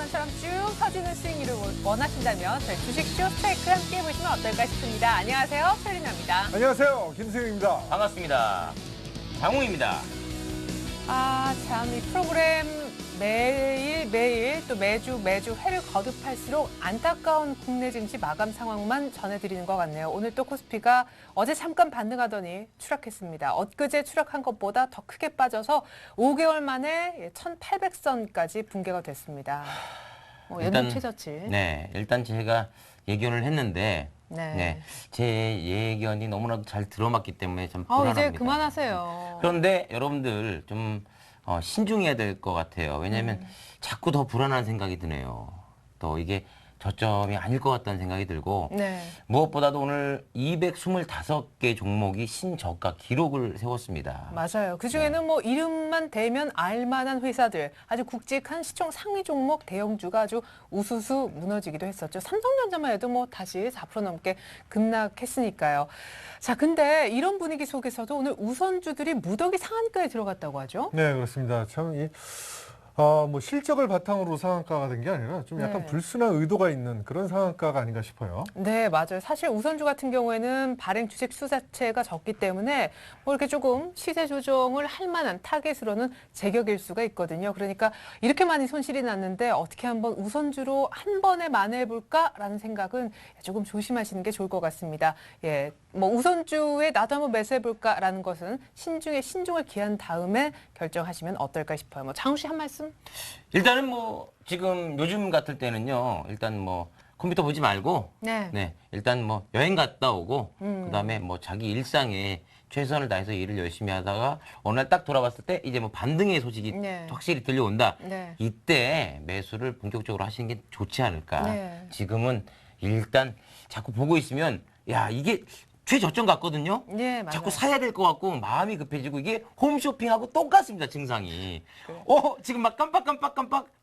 자연처럼 쭉 퍼지는 스윙을 원하신다면 저희 주식쇼 스트라이크 함께 해보시면 어떨까 싶습니다. 안녕하세요, 최리나입니다. 안녕하세요, 김수영입니다. 반갑습니다. 장웅입니다. 참 이 프로그램 매일 또 매주 회를 거듭할수록 안타까운 국내 증시 마감 상황만 전해드리는 것 같네요. 오늘 또 코스피가 어제 잠깐 반등하더니 추락했습니다. 엊그제 추락한 것보다 더 크게 빠져서 5개월 만에 1,800선까지 붕괴가 됐습니다. 연중 최저치. 네, 일단 제가 예견을 했는데 네. 제 예견이 너무나도 잘 들어맞기 때문에 참 불안합니다. 이제 그만하세요. 그런데 여러분들 좀 신중해야 될 것 같아요. 왜냐하면 자꾸 더 불안한 생각이 드네요. 또 이게 저점이 아닐 것 같다는 생각이 들고 네. 무엇보다도 오늘 225개 종목이 신저가 기록을 세웠습니다. 맞아요. 그중에는 뭐 이름만 대면 알만한 회사들, 아주 굵직한 시총 상위 종목 대형주가 아주 우수수 무너지기도 했었죠. 삼성전자만 해도 뭐 다시 4% 넘게 급락했으니까요. 자, 근데 이런 분위기 속에서도 오늘 우선주들이 무더기 상한가에 들어갔다고 하죠? 네, 그렇습니다. 참, 뭐 실적을 바탕으로 상한가가 된 게 아니라 좀 약간 네. 불순한 의도가 있는 그런 상한가가 아닌가 싶어요. 네, 맞아요. 사실 우선주 같은 경우에는 발행 주식 수 자체가 적기 때문에 뭐 이렇게 조금 시세 조정을 할 만한 타겟으로는 제격일 수가 있거든요. 그러니까 이렇게 많이 손실이 났는데 어떻게 한번 우선주로 한 번에 만회해볼까라는 생각은 조금 조심하시는 게 좋을 것 같습니다. 예, 뭐 우선주에 나도 한번 매수해볼까라는 것은 신중에 신중을 기한 다음에 결정하시면 어떨까 싶어요. 뭐 장우 씨 한 말씀? 일단은 뭐 지금 요즘 같을 때는요. 일단 뭐 컴퓨터 보지 말고 네. 일단 뭐 여행 갔다 오고 그다음에 뭐 자기 일상에 최선을 다해서 일을 열심히 하다가 어느 날 딱 돌아봤을 때 이제 뭐 반등의 소식이 네. 확실히 들려온다. 네. 이때 매수를 본격적으로 하시는 게 좋지 않을까. 네. 지금은 일단 자꾸 보고 있으면 야 이게 최저점 같거든요. 네, 맞아요. 자꾸 사야 될 것 같고 마음이 급해지고 이게 홈쇼핑하고 똑같습니다. 증상이. 지금 막 깜빡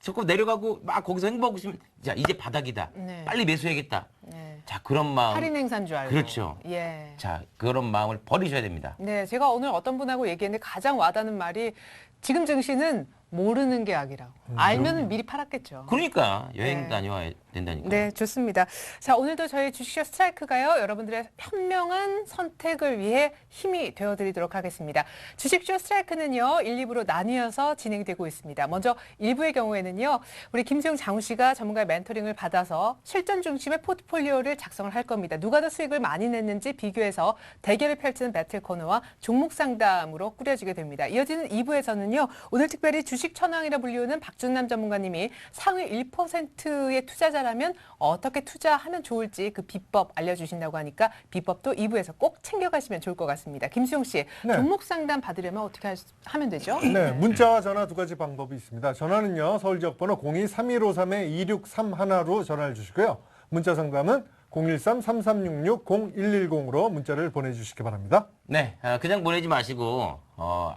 자꾸 내려가고 막 거기서 행보하고 있으면 자 이제 바닥이다. 네. 빨리 매수해야겠다. 네. 자 그런 마음. 할인 행사인 줄 알고. 그렇죠. 예. 자 그런 마음을 버리셔야 됩니다. 네, 제가 오늘 어떤 분하고 얘기했는데 가장 와닿는 말이 지금 증시는 모르는 게 악이라고. 알면 미리 팔았겠죠. 그러니까 여행 네. 다녀와야 된다니까. 네, 좋습니다. 자, 오늘도 저희 주식쇼 스트라이크가요, 여러분들의 현명한 선택을 위해 힘이 되어드리도록 하겠습니다. 주식쇼 스트라이크는요, 1, 2부로 나뉘어서 진행되고 있습니다. 먼저 1부의 경우에는요, 우리 김수영 장우 씨가 전문가의 멘토링을 받아서 실전 중심의 포트폴리오를 작성을 할 겁니다. 누가 더 수익을 많이 냈는지 비교해서 대결을 펼치는 배틀 코너와 종목 상담으로 꾸려지게 됩니다. 이어지는 2부에서는요, 오늘 특별히 주식 천왕이라 불리우는 박준남 전문가님이 상위 1%의 투자자라면 어떻게 투자하면 좋을지 그 비법 알려주신다고 하니까 비법도 2부에서 꼭 챙겨가시면 좋을 것 같습니다. 김수용 씨, 네. 종목 상담 받으려면 어떻게 하면 되죠? 네, 문자와 전화 두 가지 방법이 있습니다. 전화는요, 서울 지역번호 02-3153-2631로 전화를 주시고요. 문자 상담은 013-3366-0110으로 문자를 보내주시기 바랍니다. 네, 그냥 보내지 마시고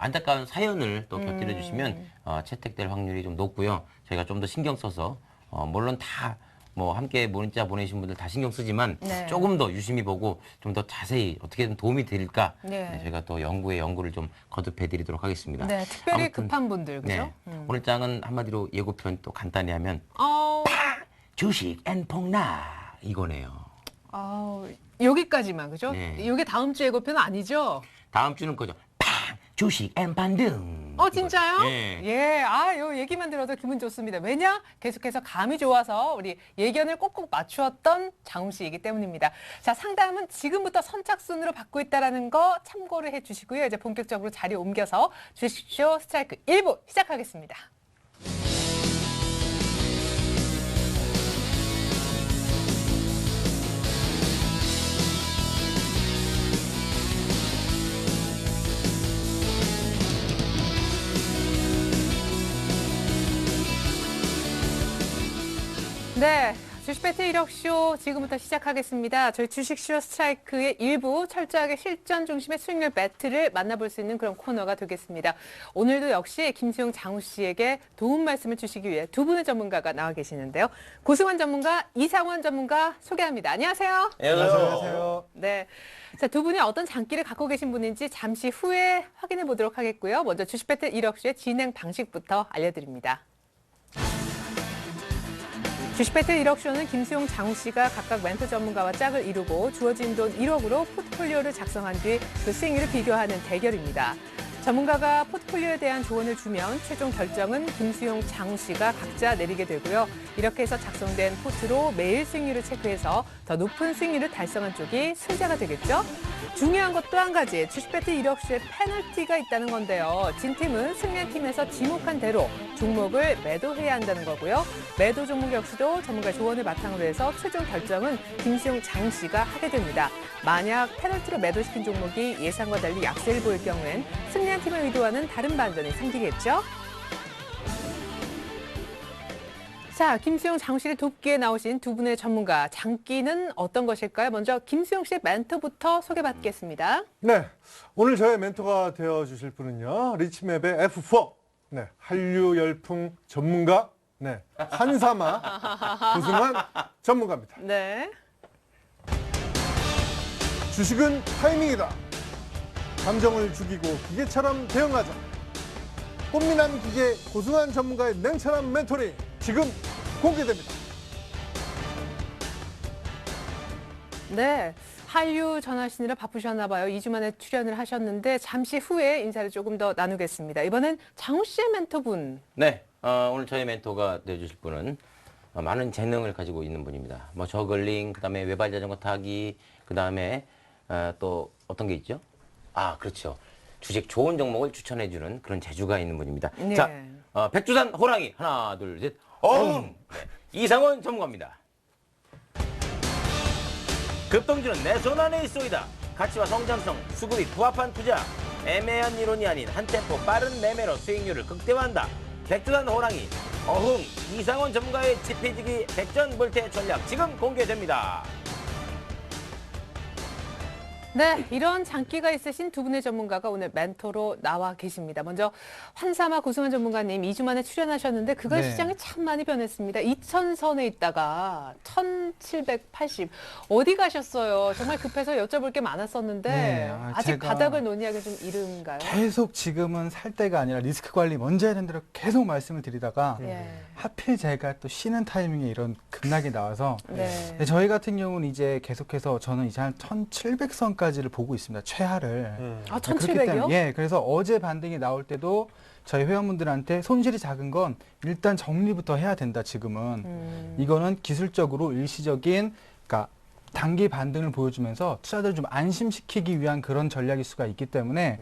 안타까운 사연을 또 곁들여 주시면 채택될 확률이 좀 높고요. 저희가 좀 더 신경 써서 물론 다 뭐 함께 문자 보내신 분들 다 신경 쓰지만 네. 조금 더 유심히 보고 좀 더 자세히 어떻게든 도움이 될까 네. 저희가 또 연구를 좀 거듭해드리도록 하겠습니다. 네, 특별히 아무튼, 급한 분들, 그죠? 네, 오늘 장은 한마디로 예고편 또 간단히 하면 주식 앤폭락 이거네요. 여기까지만, 그죠? 네. 이게 다음 주 예고편은 아니죠? 다음 주는 그죠? 주식 앤반등. 진짜요? 네. 예, 요 얘기만 들어도 기분 좋습니다. 왜냐? 계속해서 감이 좋아서 우리 예견을 꼭꼭 맞추었던 장우 씨이기 때문입니다. 자, 상담은 지금부터 선착순으로 받고 있다는 거 참고를 해주시고요. 이제 본격적으로 자리 옮겨서 주식쇼 스트라이크 1부 시작하겠습니다. 네, 주식 배틀 이력쇼 지금부터 시작하겠습니다. 저희 주식쇼 스트라이크의 일부 철저하게 실전 중심의 수익률 배틀을 만나볼 수 있는 그런 코너가 되겠습니다. 오늘도 역시 김수용 장우 씨에게 도움 말씀을 주시기 위해 두 분의 전문가가 나와 계시는데요. 고승환 전문가, 이상원 전문가 소개합니다. 안녕하세요. 안녕하세요. 네. 자, 두 분이 어떤 장기를 갖고 계신 분인지 잠시 후에 확인해 보도록 하겠고요. 먼저 주식 배틀 이력쇼의 진행 방식부터 알려드립니다. 주식 배틀 1억쇼는 김수용, 장우 씨가 각각 멘토 전문가와 짝을 이루고 주어진 돈 1억으로 포트폴리오를 작성한 뒤 그 수익률을 비교하는 대결입니다. 전문가가 포트폴리오에 대한 조언을 주면 최종 결정은 김수용, 장우 씨가 각자 내리게 되고요. 이렇게 해서 작성된 포트로 매일 수익률을 체크해서 더 높은 수익률을 달성한 쪽이 승자가 되겠죠. 중요한 것 또 한 가지, 주식 배틀 1억쇼에 페널티가 있다는 건데요. 진 팀은 승리한 팀에서 지목한 대로 종목을 매도해야 한다는 거고요. 매도 종목 역시도 전문가 조언을 바탕으로 해서 최종 결정은 김수용, 장우 씨가 하게 됩니다. 만약 페널티로 매도시킨 종목이 예상과 달리 약세를 보일 경우엔 승리한 팀을 의도하는 다른 반전이 생기겠죠. 자, 김수용, 장우 씨를 돕기에 나오신 두 분의 전문가, 장기는 어떤 것일까요? 먼저 김수용 씨의 멘토부터 소개받겠습니다. 네, 오늘 저의 멘토가 되어주실 분은요, 리치맵의 F4, 네, 한류 열풍 전문가, 네, 한사마 고승환 전문가입니다. 네. 주식은 타이밍이다. 감정을 죽이고 기계처럼 대응하자. 꽃미남 기계 고승환 전문가의 냉철한 멘토링 지금 공개됩니다. 네. 한류 전하시느라 바쁘셨나 봐요. 2주 만에 출연을 하셨는데 잠시 후에 인사를 조금 더 나누겠습니다. 이번엔 장우 씨의 멘토분. 네, 오늘 저희 멘토가 되어주실 분은 많은 재능을 가지고 있는 분입니다. 뭐 저글링, 그다음에 외발 자전거 타기, 그다음에 또 어떤 게 있죠? 아, 그렇죠. 주식 좋은 종목을 추천해주는 그런 재주가 있는 분입니다. 네. 자, 백두산 호랑이 하나, 둘, 셋, 네, 이상원 전문가입니다. 급등주는 내 손 안에 있소이다. 가치와 성장성, 수급이 부합한 투자. 애매한 이론이 아닌 한 템포 빠른 매매로 수익률을 극대화한다. 백두산 호랑이 이상원 전문가의 지피지기 백전불태 전략 지금 공개됩니다. 네, 이런 장기가 있으신 두 분의 전문가가 오늘 멘토로 나와 계십니다. 먼저 환사마 고승환 전문가님 2주 만에 출연하셨는데 그간 네. 시장이 참 많이 변했습니다. 2,000선에 있다가 1,780 어디 가셨어요? 정말 급해서 여쭤볼 게 많았었는데 네, 아직 제가 바닥을 논의하기 좀 이른가요? 계속 지금은 살 때가 아니라 리스크 관리 먼저 해야 된다고 계속 말씀을 드리다가 예. 하필 제가 또 쉬는 타이밍에 이런 급락이 나와서 네. 근데 저희 같은 경우는 이제 계속해서 저는 이제 한 1,700선까지를 보고 있습니다. 최하를. 아, 그렇기 1,700이요? 때문에, 예, 그래서 어제 반등이 나올 때도 저희 회원분들한테 손실이 작은 건 일단 정리부터 해야 된다, 지금은. 이거는 기술적으로 일시적인, 그러니까 단기 반등을 보여주면서 투자자를 좀 안심시키기 위한 그런 전략일 수가 있기 때문에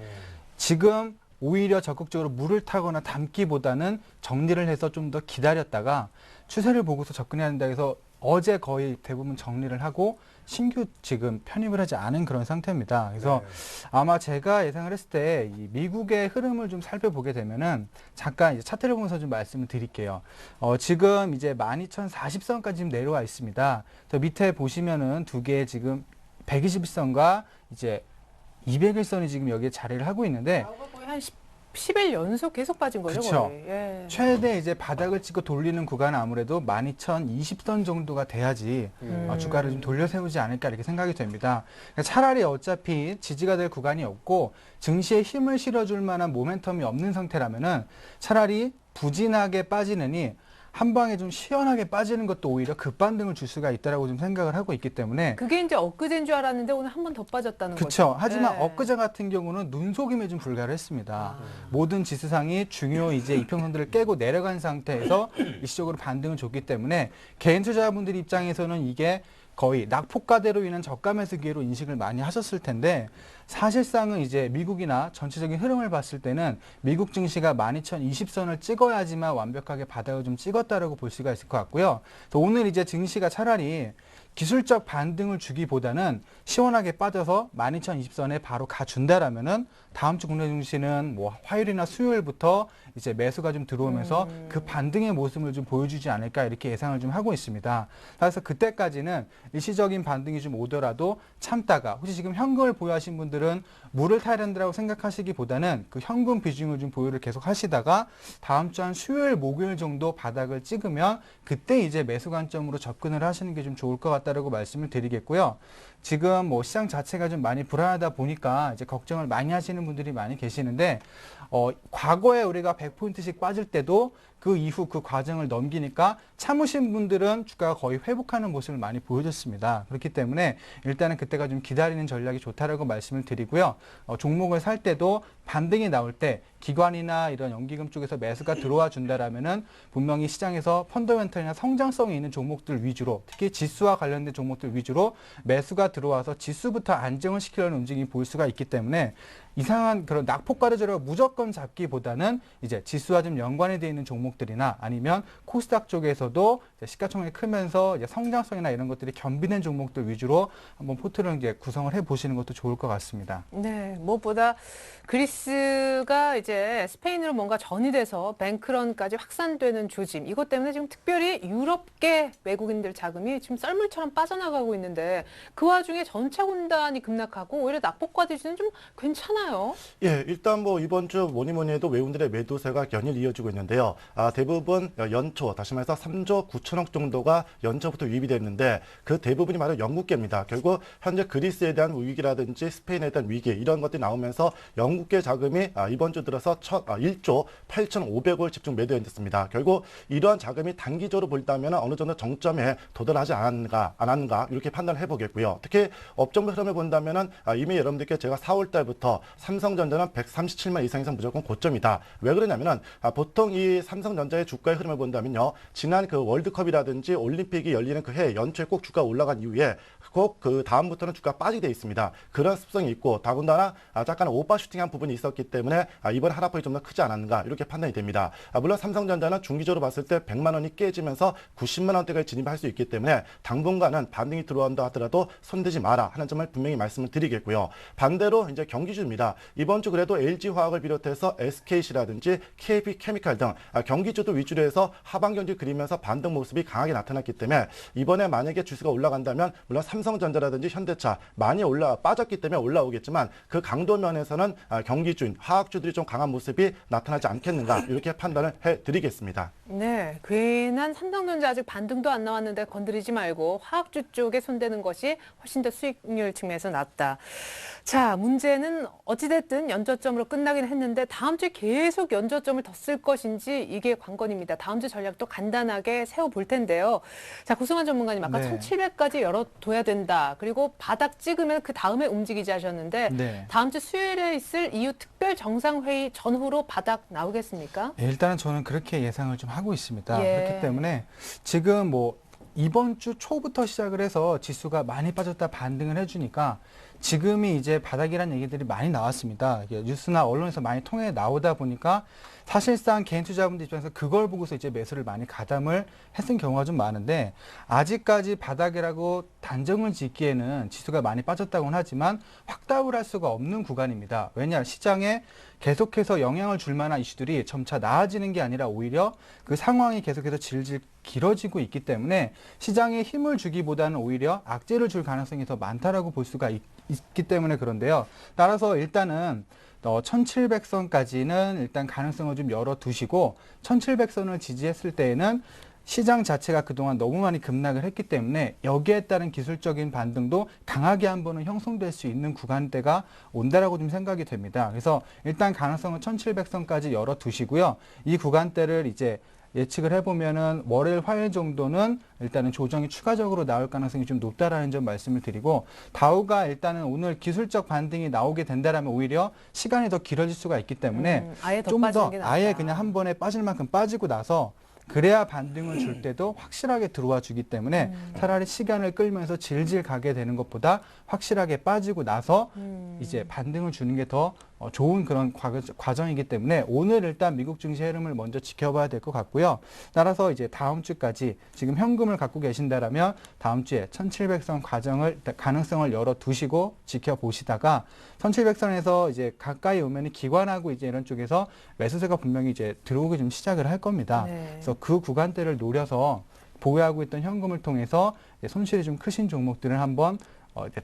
지금 오히려 적극적으로 물을 타거나 담기보다는 정리를 해서 좀 더 기다렸다가 추세를 보고서 접근해야 된다 해서 어제 거의 대부분 정리를 하고 신규 지금 편입을 하지 않은 그런 상태입니다. 그래서 아마 제가 예상을 했을 때 이 미국의 흐름을 좀 살펴보게 되면은 잠깐 이제 차트를 보면서 좀 말씀을 드릴게요. 지금 이제 12,040선까지 지금 내려와 있습니다. 저 밑에 보시면은 두 개의 지금 121선과 이제 201선이 지금 여기에 자리를 하고 있는데 거의 한 10일 연속 계속 빠진 거죠, 그쵸. 거의. 예. 최대 이제 바닥을 찍고 돌리는 구간은 아무래도 12,020선 정도가 돼야지 주가를 좀 돌려 세우지 않을까 이렇게 생각이 됩니다. 그러니까 차라리 어차피 지지가 될 구간이 없고 증시에 힘을 실어줄 만한 모멘텀이 없는 상태라면은 차라리 부진하게 빠지느니 한 방에 좀 시원하게 빠지는 것도 오히려 급반등을 줄 수가 있다라고 좀 생각을 하고 있기 때문에 그게 이제 엊그제인 줄 알았는데 오늘 한 번 더 빠졌다는 거죠. 그렇죠. 하지만 네. 엊그제 같은 경우는 눈속임에 좀 불과했습니다. 모든 지수상이 중요 이제 이평선들을 깨고 내려간 상태에서 일시적으로 반등을 줬기 때문에 개인 투자자분들 입장에서는 이게 거의 낙폭과대로 인한 저가 매수 기회로 인식을 많이 하셨을 텐데 사실상은 이제 미국이나 전체적인 흐름을 봤을 때는 미국 증시가 12,020선을 찍어야지만 완벽하게 바닥을 좀 찍었다라고 볼 수가 있을 것 같고요. 그래서 오늘 이제 증시가 차라리 기술적 반등을 주기보다는 시원하게 빠져서 12,020선에 바로 가준다라면은 다음 주 국내 증시는 뭐 화요일이나 수요일부터 이제 매수가 좀 들어오면서 그 반등의 모습을 좀 보여주지 않을까 이렇게 예상을 좀 하고 있습니다. 그래서 그때까지는 일시적인 반등이 좀 오더라도 참다가 혹시 지금 현금을 보유하신 분들은 물을 타야 된다고 생각하시기보다는 그 현금 비중을 좀 보유를 계속 하시다가 다음 주 한 수요일, 목요일 정도 바닥을 찍으면 그때 이제 매수 관점으로 접근을 하시는 게 좀 좋을 것 같다라고 말씀을 드리겠고요. 지금 뭐 시장 자체가 좀 많이 불안하다 보니까 이제 걱정을 많이 하시는 분들이 많이 계시는데 과거에 우리가 100포인트씩 빠질 때도 그 이후 그 과정을 넘기니까 참으신 분들은 주가가 거의 회복하는 모습을 많이 보여줬습니다. 그렇기 때문에 일단은 그때가 좀 기다리는 전략이 좋다라고 말씀을 드리고요. 종목을 살 때도 반등이 나올 때 기관이나 이런 연기금 쪽에서 매수가 들어와 준다라면은 분명히 시장에서 펀더멘털이나 성장성이 있는 종목들 위주로, 특히 지수와 관련된 종목들 위주로 매수가 들어와서 지수부터 안정을 시키려는 움직임이 보일 수가 있기 때문에 이상한 그런 낙폭과대저를 무조건 잡기보다는 이제 지수와 좀 연관이 되어 있는 종목들이나 아니면 코스닥 쪽에서도 이제 시가총액이 크면서 이제 성장성이나 이런 것들이 겸비된 종목들 위주로 한번 포트를 이제 구성을 해 보시는 것도 좋을 것 같습니다. 네, 무엇보다 그리스가 이제 스페인으로 뭔가 전이돼서 뱅크런까지 확산되는 조짐, 이것 때문에 지금 특별히 유럽계 외국인들 자금이 지금 썰물처럼 빠져나가고 있는데 그 와중에 전차 군단이 급락하고 오히려 낙폭과대주는 좀 괜찮아요. 예, 일단 뭐 이번 주 뭐니 해도 외국인들의 매도세가 연일 이어지고 있는데요. 대부분 연초, 다시 말해서 3조 9천억 정도가 연초부터 유입이 됐는데 그 대부분이 바로 영국계입니다. 결국 현재 그리스에 대한 위기라든지 스페인에 대한 위기 이런 것들이 나오면서 영국계 자금이 이번 주 들어서 1조 8,500억 집중 매도했습니다. 결국 이러한 자금이 단기적으로 볼다면 어느 정도 정점에 도달하지 않았는가 이렇게 판단을 해보겠고요. 특히 업종별 흐름을 본다면 이미 여러분들께 제가 4월 달부터 삼성전자는 137만 이상에서 무조건 고점이다. 왜 그러냐면은 보통 이 삼성전자의 주가의 흐름을 본다면요. 지난 그 월드컵이라든지 올림픽이 열리는 그 해 연초에 꼭 주가 올라간 이후에 꼭 그 다음부터는 주가 빠지게 돼 있습니다. 그런 습성이 있고 더군다나 약간 오버슈팅한 부분이 있었기 때문에 이번 하락폭이 좀 더 크지 않았는가 이렇게 판단이 됩니다. 물론 삼성전자는 중기적으로 봤을 때 100만 원이 깨지면서 90만 원대까지 진입할 수 있기 때문에 당분간은 반등이 들어온다 하더라도 손대지 마라 하는 점을 분명히 말씀을 드리겠고요. 반대로 이제 경기주입니다. 이번 주 그래도 LG화학을 비롯해서 SKC라든지 KP케미칼 등 경기주도 위주로 해서 하반 경기 그리면서 반등 모습이 강하게 나타났기 때문에 이번에 만약에 주수가 올라간다면 물론 삼성전자라든지 현대차 많이 빠졌기 때문에 올라오겠지만 그 강도 면에서는 경기주인 화학주들이 좀 강한 모습이 나타나지 않겠는가 이렇게 판단을 해드리겠습니다. 네, 괜한 삼성전자 아직 반등도 안 나왔는데 건드리지 말고 화학주 쪽에 손대는 것이 훨씬 더 수익률 측면에서 낫다. 자, 문제는 어찌됐든 연저점으로 끝나긴 했는데 다음 주에 계속 연저점을 더 쓸 것인지 이게 관건입니다. 다음 주 전략도 간단하게 세워볼 텐데요. 자, 고승환 전문가님 아까 네. 1700까지 열어둬야 된다. 그리고 바닥 찍으면 그 다음에 움직이지 하셨는데 네. 다음 주 수요일에 있을 EU 특별 정상회의 전후로 바닥 나오겠습니까? 일단은 저는 그렇게 예상을 좀 하고 있습니다. 예. 그렇기 때문에 지금 뭐 이번 주 초부터 시작을 해서 지수가 많이 빠졌다 반등을 해주니까 지금이 이제 바닥이라는 얘기들이 많이 나왔습니다. 뉴스나 언론에서 많이 통해 나오다 보니까 사실상 개인 투자자분들 입장에서 그걸 보고서 이제 매수를 많이 가담을 했던 경우가 좀 많은데 아직까지 바닥이라고 단정을 짓기에는 지수가 많이 빠졌다고는 하지만 확답을 할 수가 없는 구간입니다. 왜냐 시장에 계속해서 영향을 줄 만한 이슈들이 점차 나아지는 게 아니라 오히려 그 상황이 계속해서 질질 길어지고 있기 때문에 시장에 힘을 주기보다는 오히려 악재를 줄 가능성이 더 많다라고 볼 수가 있기 때문에 그런데요. 따라서 일단은 1700선까지는 일단 가능성을 좀 열어두시고 1700선을 지지했을 때에는 시장 자체가 그동안 너무 많이 급락을 했기 때문에 여기에 따른 기술적인 반등도 강하게 한번은 형성될 수 있는 구간대가 온다라고 좀 생각이 됩니다. 그래서 일단 가능성은 1700선까지 열어두시고요. 이 구간대를 이제 예측을 해보면은 월요일, 화요일 정도는 일단은 조정이 추가적으로 나올 가능성이 좀 높다라는 점 말씀을 드리고 다우가 일단은 오늘 기술적 반등이 나오게 된다라면 오히려 시간이 더 길어질 수가 있기 때문에 아예 더 좀 빠지는 더 게 낫다. 아예 그냥 한 번에 빠질 만큼 빠지고 나서 그래야 반등을 줄 때도 확실하게 들어와 주기 때문에 차라리 시간을 끌면서 질질 가게 되는 것보다 확실하게 빠지고 나서 이제 반등을 주는 게 더 좋은 그런 과정이기 때문에 오늘 일단 미국 증시 흐름을 먼저 지켜봐야 될 것 같고요. 따라서 이제 다음 주까지 지금 현금을 갖고 계신다라면 다음 주에 1700선 가능성을 열어두시고 지켜보시다가 1700선에서 이제 가까이 오면 기관하고 이제 이런 쪽에서 매수세가 분명히 이제 들어오기 좀 시작을 할 겁니다. 네. 그래서 그 구간대를 노려서 보유하고 있던 현금을 통해서 손실이 좀 크신 종목들을 한번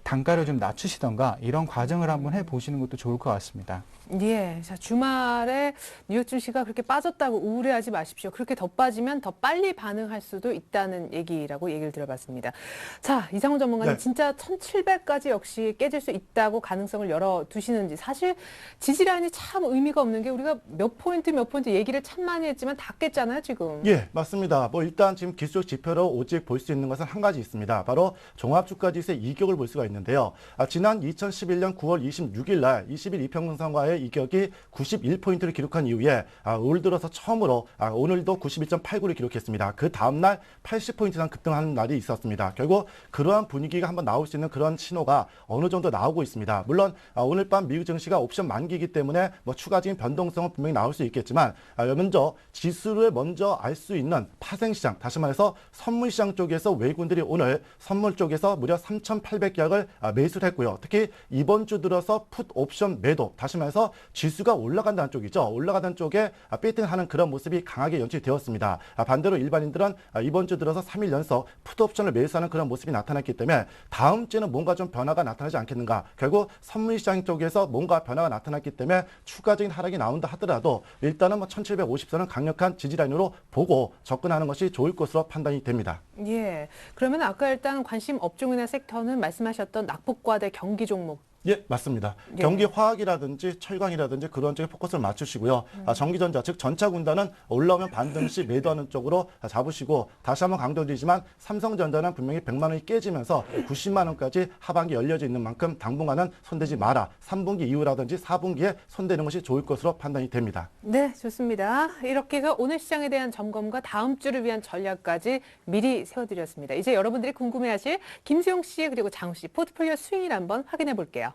단가를 좀 낮추시던가 이런 과정을 한번 해보시는 것도 좋을 것 같습니다. 예, 자, 주말에 뉴욕 증시가 그렇게 빠졌다고 우울해하지 마십시오. 그렇게 더 빠지면 더 빨리 반응할 수도 있다는 얘기라고 얘기를 들어봤습니다. 자, 이상훈 전문가님 네. 진짜 1700까지 역시 깨질 수 있다고 가능성을 열어두시는지. 사실 지지라인이 참 의미가 없는 게 우리가 몇 포인트 얘기를 참 많이 했지만 다 깼잖아요, 지금. 예, 맞습니다. 뭐 일단 지금 기술적 지표로 오직 볼 수 있는 것은 한 가지 있습니다. 바로 종합주가지수의 이격을 볼 수가 있는데요. 지난 2011년 9월 26일 날 20일 이평선과의 이격이 91포인트를 기록한 이후에 올 들어서 처음으로 오늘도 91.89를 기록했습니다. 그 다음날 80포인트 이상 급등하는 날이 있었습니다. 결국 그러한 분위기가 한번 나올 수 있는 그런 신호가 어느 정도 나오고 있습니다. 물론 오늘 밤 미국 증시가 옵션 만기이기 때문에 뭐 추가적인 변동성은 분명히 나올 수 있겠지만 먼저 지수를 먼저 알 수 있는 파생시장, 다시 말해서 선물시장 쪽에서 외국인들이 오늘 선물 쪽에서 무려 3,800계약을 매수를 했고요. 특히 이번 주 들어서 풋 옵션 매도, 다시 말해서 지수가 올라간다는 쪽이죠. 올라가는 쪽에 베팅하는 그런 모습이 강하게 연출되었습니다. 반대로 일반인들은 이번 주 들어서 3일 연속 풋옵션을 매수하는 그런 모습이 나타났기 때문에 다음 주에는 뭔가 좀 변화가 나타나지 않겠는가. 결국 선물시장 쪽에서 뭔가 변화가 나타났기 때문에 추가적인 하락이 나온다 하더라도 일단은 뭐 1750선은 강력한 지지라인으로 보고 접근하는 것이 좋을 것으로 판단이 됩니다. 예. 그러면 아까 일단 관심 업종이나 섹터는 말씀하셨던 낙폭과대 경기 종목. 예, 맞습니다. 예. 경기 화학이라든지 철강이라든지 그런 쪽에 포커스를 맞추시고요. 전기전자, 즉 전차군단은 올라오면 반등시 매도하는 쪽으로 잡으시고 다시 한번 강조드리지만 삼성전자는 분명히 100만 원이 깨지면서 90만 원까지 하반기 열려져 있는 만큼 당분간은 손대지 마라. 3분기 이후라든지 4분기에 손대는 것이 좋을 것으로 판단이 됩니다. 네, 좋습니다. 이렇게 해서 오늘 시장에 대한 점검과 다음 주를 위한 전략까지 미리 세워드렸습니다. 이제 여러분들이 궁금해하실 김수용 씨 그리고 장우 씨 포트폴리오 스윙을 한번 확인해 볼게요.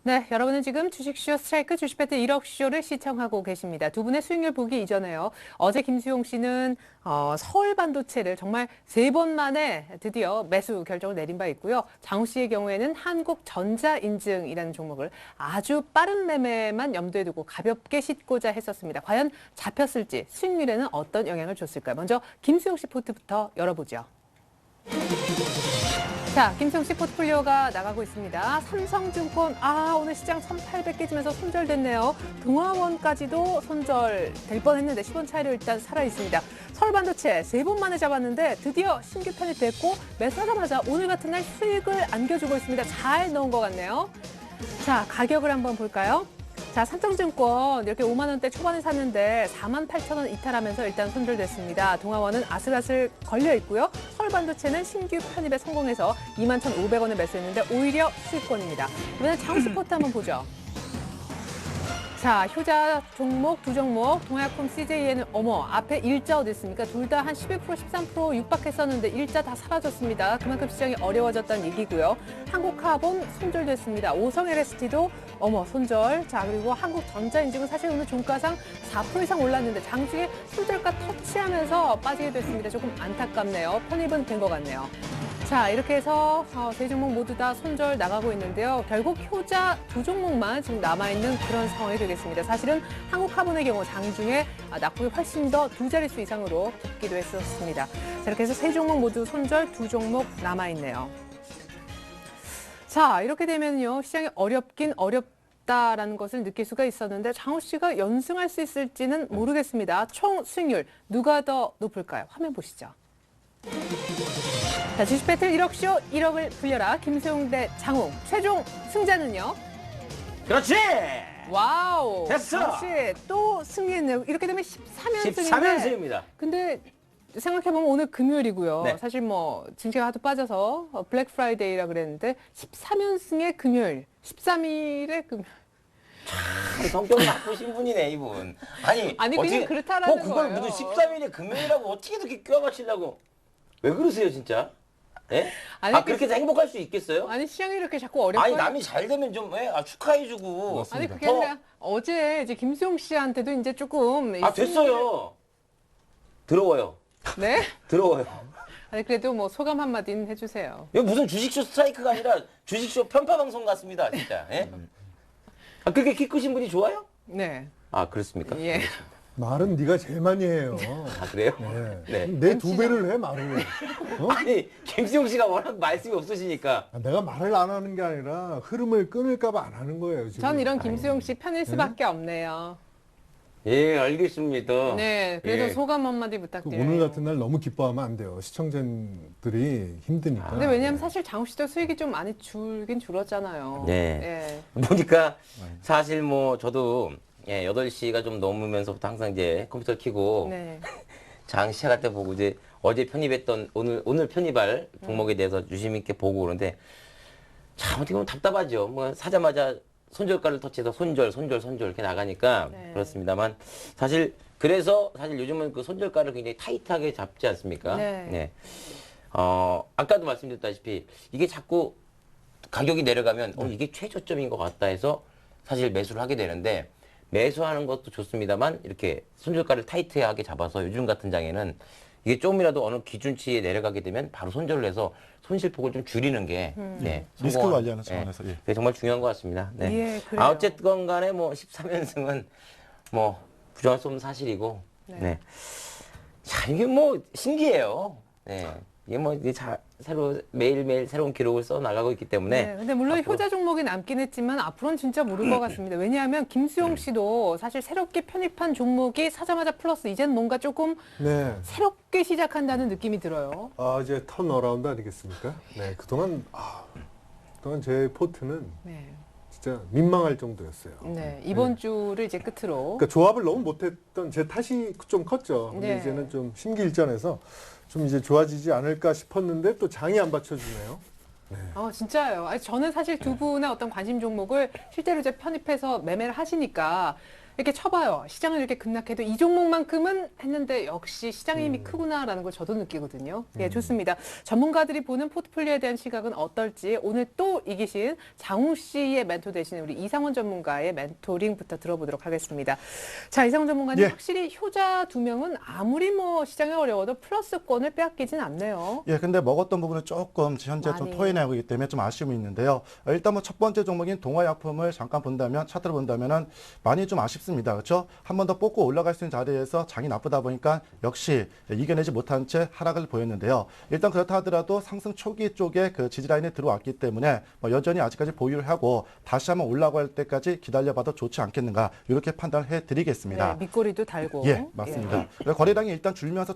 네, 여러분은 지금 주식쇼 스트라이크 주식배틀 1억 쇼를 시청하고 계십니다. 두 분의 수익률 보기 이전에요. 어제 김수용 씨는 서울 반도체를 정말 3번 만에 드디어 매수 결정을 내린 바 있고요. 장우 씨의 경우에는 한국전자인증이라는 종목을 아주 빠른 매매만 염두에 두고 가볍게 싣고자 했었습니다. 과연 잡혔을지 수익률에는 어떤 영향을 줬을까요? 먼저 김수용 씨 포트부터 열어보죠. 자, 김수용 씨 포트폴리오가 나가고 있습니다. 삼성증권, 오늘 시장 1,800 깨지면서 손절됐네요. 동아원까지도 손절될 뻔했는데 10원 차이로 일단 살아있습니다. 서울반도체 3번 만에 잡았는데 드디어 신규 편입됐고 매수하자마자 오늘 같은 날 수익을 안겨주고 있습니다. 잘 넣은 것 같네요. 자, 가격을 한번 볼까요? 자, 삼성증권 이렇게 5만 원대 초반에 샀는데 48,000원 이탈하면서 일단 손절됐습니다. 동아원은 아슬아슬 걸려 있고요. 서울반도체는 신규 편입에 성공해서 21,500원에 매수했는데 오히려 수익권입니다. 이번엔 장스포트 한번 보죠. 자, 효자 종목 두 종목, 동약품 CJ에는 앞에 일자 어디 있습니까? 둘 다 한 11%, 13% 육박했었는데 일자 다 사라졌습니다. 그만큼 시장이 어려워졌다는 얘기고요. 한국카본 손절됐습니다. 오성 LST도 손절. 자, 그리고 한국전자인증은 사실 오늘 종가상 4% 이상 올랐는데 장중에 손절가 터치하면서 빠지게 됐습니다. 조금 안타깝네요. 편입은 된 것 같네요. 자, 이렇게 해서 세 종목 모두 다 손절 나가고 있는데요. 결국 효자 두 종목만 지금 남아있는 그런 상황이 되겠습니다. 사실은 한국카본의 경우 장중에 낙폭이 훨씬 더 두 자릿수 이상으로 붙기도 했었습니다. 자, 이렇게 해서 세 종목 모두 손절, 두 종목 남아있네요. 자, 이렇게 되면요. 시장이 어렵긴 어렵다라는 것을 느낄 수가 있었는데 장우 씨가 연승할 수 있을지는 모르겠습니다. 총 수익률 누가 더 높을까요? 화면 보시죠. 자, 주식 배틀 1억 쇼 1억을 불려라. 김수용 대 장우. 최종 승자는요? 그렇지! 와우. 됐어! 장우 씨 또 승리했네요. 이렇게 되면 13연승인데. 13연승입니다. 근데 생각해보면 오늘 금요일이고요. 네. 사실 뭐 증시가 하도 빠져서 블랙 프라이데이라 그랬는데 13연승의 금요일, 13일의 금요일. 성격 나쁘신 분이네, 이분. 아니 그냥 그렇다라는 그걸 거예요. 무슨 13일에 금요일이라고 어떻게 그렇게 껴 맞추려고. 왜 그러세요, 진짜? 예? 아니, 그렇게 해서 행복할 수 있겠어요? 아니 시장이 이렇게 자꾸 어렵고 아니, 남이 잘 되면 좀 축하해주고. 아니 그게 더- 아니라 어제 이제 김수용 씨한테도 이제 조금 됐어요. 더러워요. 네? 더러워요. 아니 그래도 뭐 소감 한마디는 해주세요. 이거 무슨 주식쇼 스트라이크가 아니라 주식쇼 편파 방송 같습니다, 진짜. 예? 그렇게 키 크신 분이 좋아요? 네. 그렇습니까? 예. 말은 네가 제일 많이 해요. 아, 그래요? 네. 네. 내 두 배를 해 말을. 어? 아니, 김수용 씨가 워낙 말씀이 없으시니까. 아, 내가 말을 안 하는 게 아니라 흐름을 끊을까봐 안 하는 거예요. 지금. 전 이런 김수용 씨 편일 수밖에 없네요. 예, 알겠습니다. 네, 그래도 예. 소감 한마디 그 부탁드려요. 오늘 같은 날 너무 기뻐하면 안 돼요. 시청자들이 힘드니까. 근데 왜냐면 사실 장우 씨도 수익이 좀 많이 줄긴 줄었잖아요. 네. 예. 보니까 사실 뭐 저도 8시가 좀 넘으면서부터 항상 이제 컴퓨터 켜고 네. 장 시작할 때 보고 이제 어제 편입했던 오늘 편입할 종목에 대해서 유심 있게 보고 그러는데 참 어떻게 보면 답답하죠. 뭐 사자마자 손절가를 터치해서 손절 이렇게 나가니까 네. 그렇습니다만 사실 그래서 사실 요즘은 그 손절가를 굉장히 타이트하게 잡지 않습니까? 네. 아까도 말씀드렸다시피 이게 자꾸 가격이 내려가면 이게 최저점인 것 같다 해서 사실 매수를 하게 되는데 매수하는 것도 좋습니다만 이렇게 손절가를 타이트하게 잡아서 요즘 같은 장에는 이게 조금이라도 어느 기준치에 내려가게 되면 바로 손절을 해서 손실폭을 좀 줄이는 게 네, 리스크 성공한- 관리하는 차원에서, 예. 그게 정말 중요한 것 같습니다. 네. 예, 그래요. 어쨌건 간에 뭐 13연승은 뭐 부정할 수 없는 사실이고 네. 자, 이게 뭐 신기해요. 네. 이게 뭐 이게 매일매일 새로운 기록을 써 나가고 있기 때문에 네, 근데 물론 효자 종목이 남긴 했지만 앞으로는 진짜 모를 것 같습니다. 왜냐하면 김수용 씨도 사실 새롭게 편입한 종목이 사자마자 플러스 이제는 뭔가 조금 네. 새롭게 시작한다는 느낌이 들어요. 아, 이제 턴 어라운드 아니겠습니까? 네. 그동안 제 포트는 네. 진짜 민망할 정도였어요. 네, 이번 주를 이제 끝으로. 그러니까 조합을 너무 못했던 제 탓이 좀 컸죠. 근데 네. 이제는 좀 심기일전해서 좀 이제 좋아지지 않을까 싶었는데 또 장이 안 받쳐주네요. 진짜요. 아니, 저는 사실 두 분의 어떤 관심 종목을 실제로 이제 편입해서 매매를 하시니까 이렇게 쳐봐요. 시장은 이렇게 급락해도 이 종목만큼은 했는데 역시 시장의 힘이 크구나라는 걸 저도 느끼거든요. 예, 좋습니다. 전문가들이 보는 포트폴리오에 대한 시각은 어떨지 오늘 또 이기신 장우 씨의 멘토 대신 우리 이상원 전문가의 멘토링부터 들어보도록 하겠습니다. 자, 이상원 전문가님 예. 확실히 효자 두 명은 아무리 뭐 시장이 어려워도 플러스권을 빼앗기진 않네요. 예, 근데 먹었던 부분은 조금 현재 좀 많이. 토해내고 있기 때문에 좀 아쉬움이 있는데요. 일단 뭐 첫 번째 종목인 동화약품을 잠깐 본다면, 차트를 본다면은 많이 좀 아쉽습니다. 그렇죠? 한 번 더 뽑고 올라갈 수 있는 자리에서 장이 나쁘다 보니까 역시 이겨내지 못한 채 하락을 보였는데요. 일단 그렇다 하더라도 상승 초기 쪽에 그 지지라인에 들어왔기 때문에 뭐 여전히 아직까지 보유를 하고 다시 한번 올라갈 때까지 기다려봐도 좋지 않겠는가 이렇게 판단을 해드리겠습니다. 네, 밑꼬리도 달고. 예, 맞습니다. 거래량이 일단 줄면서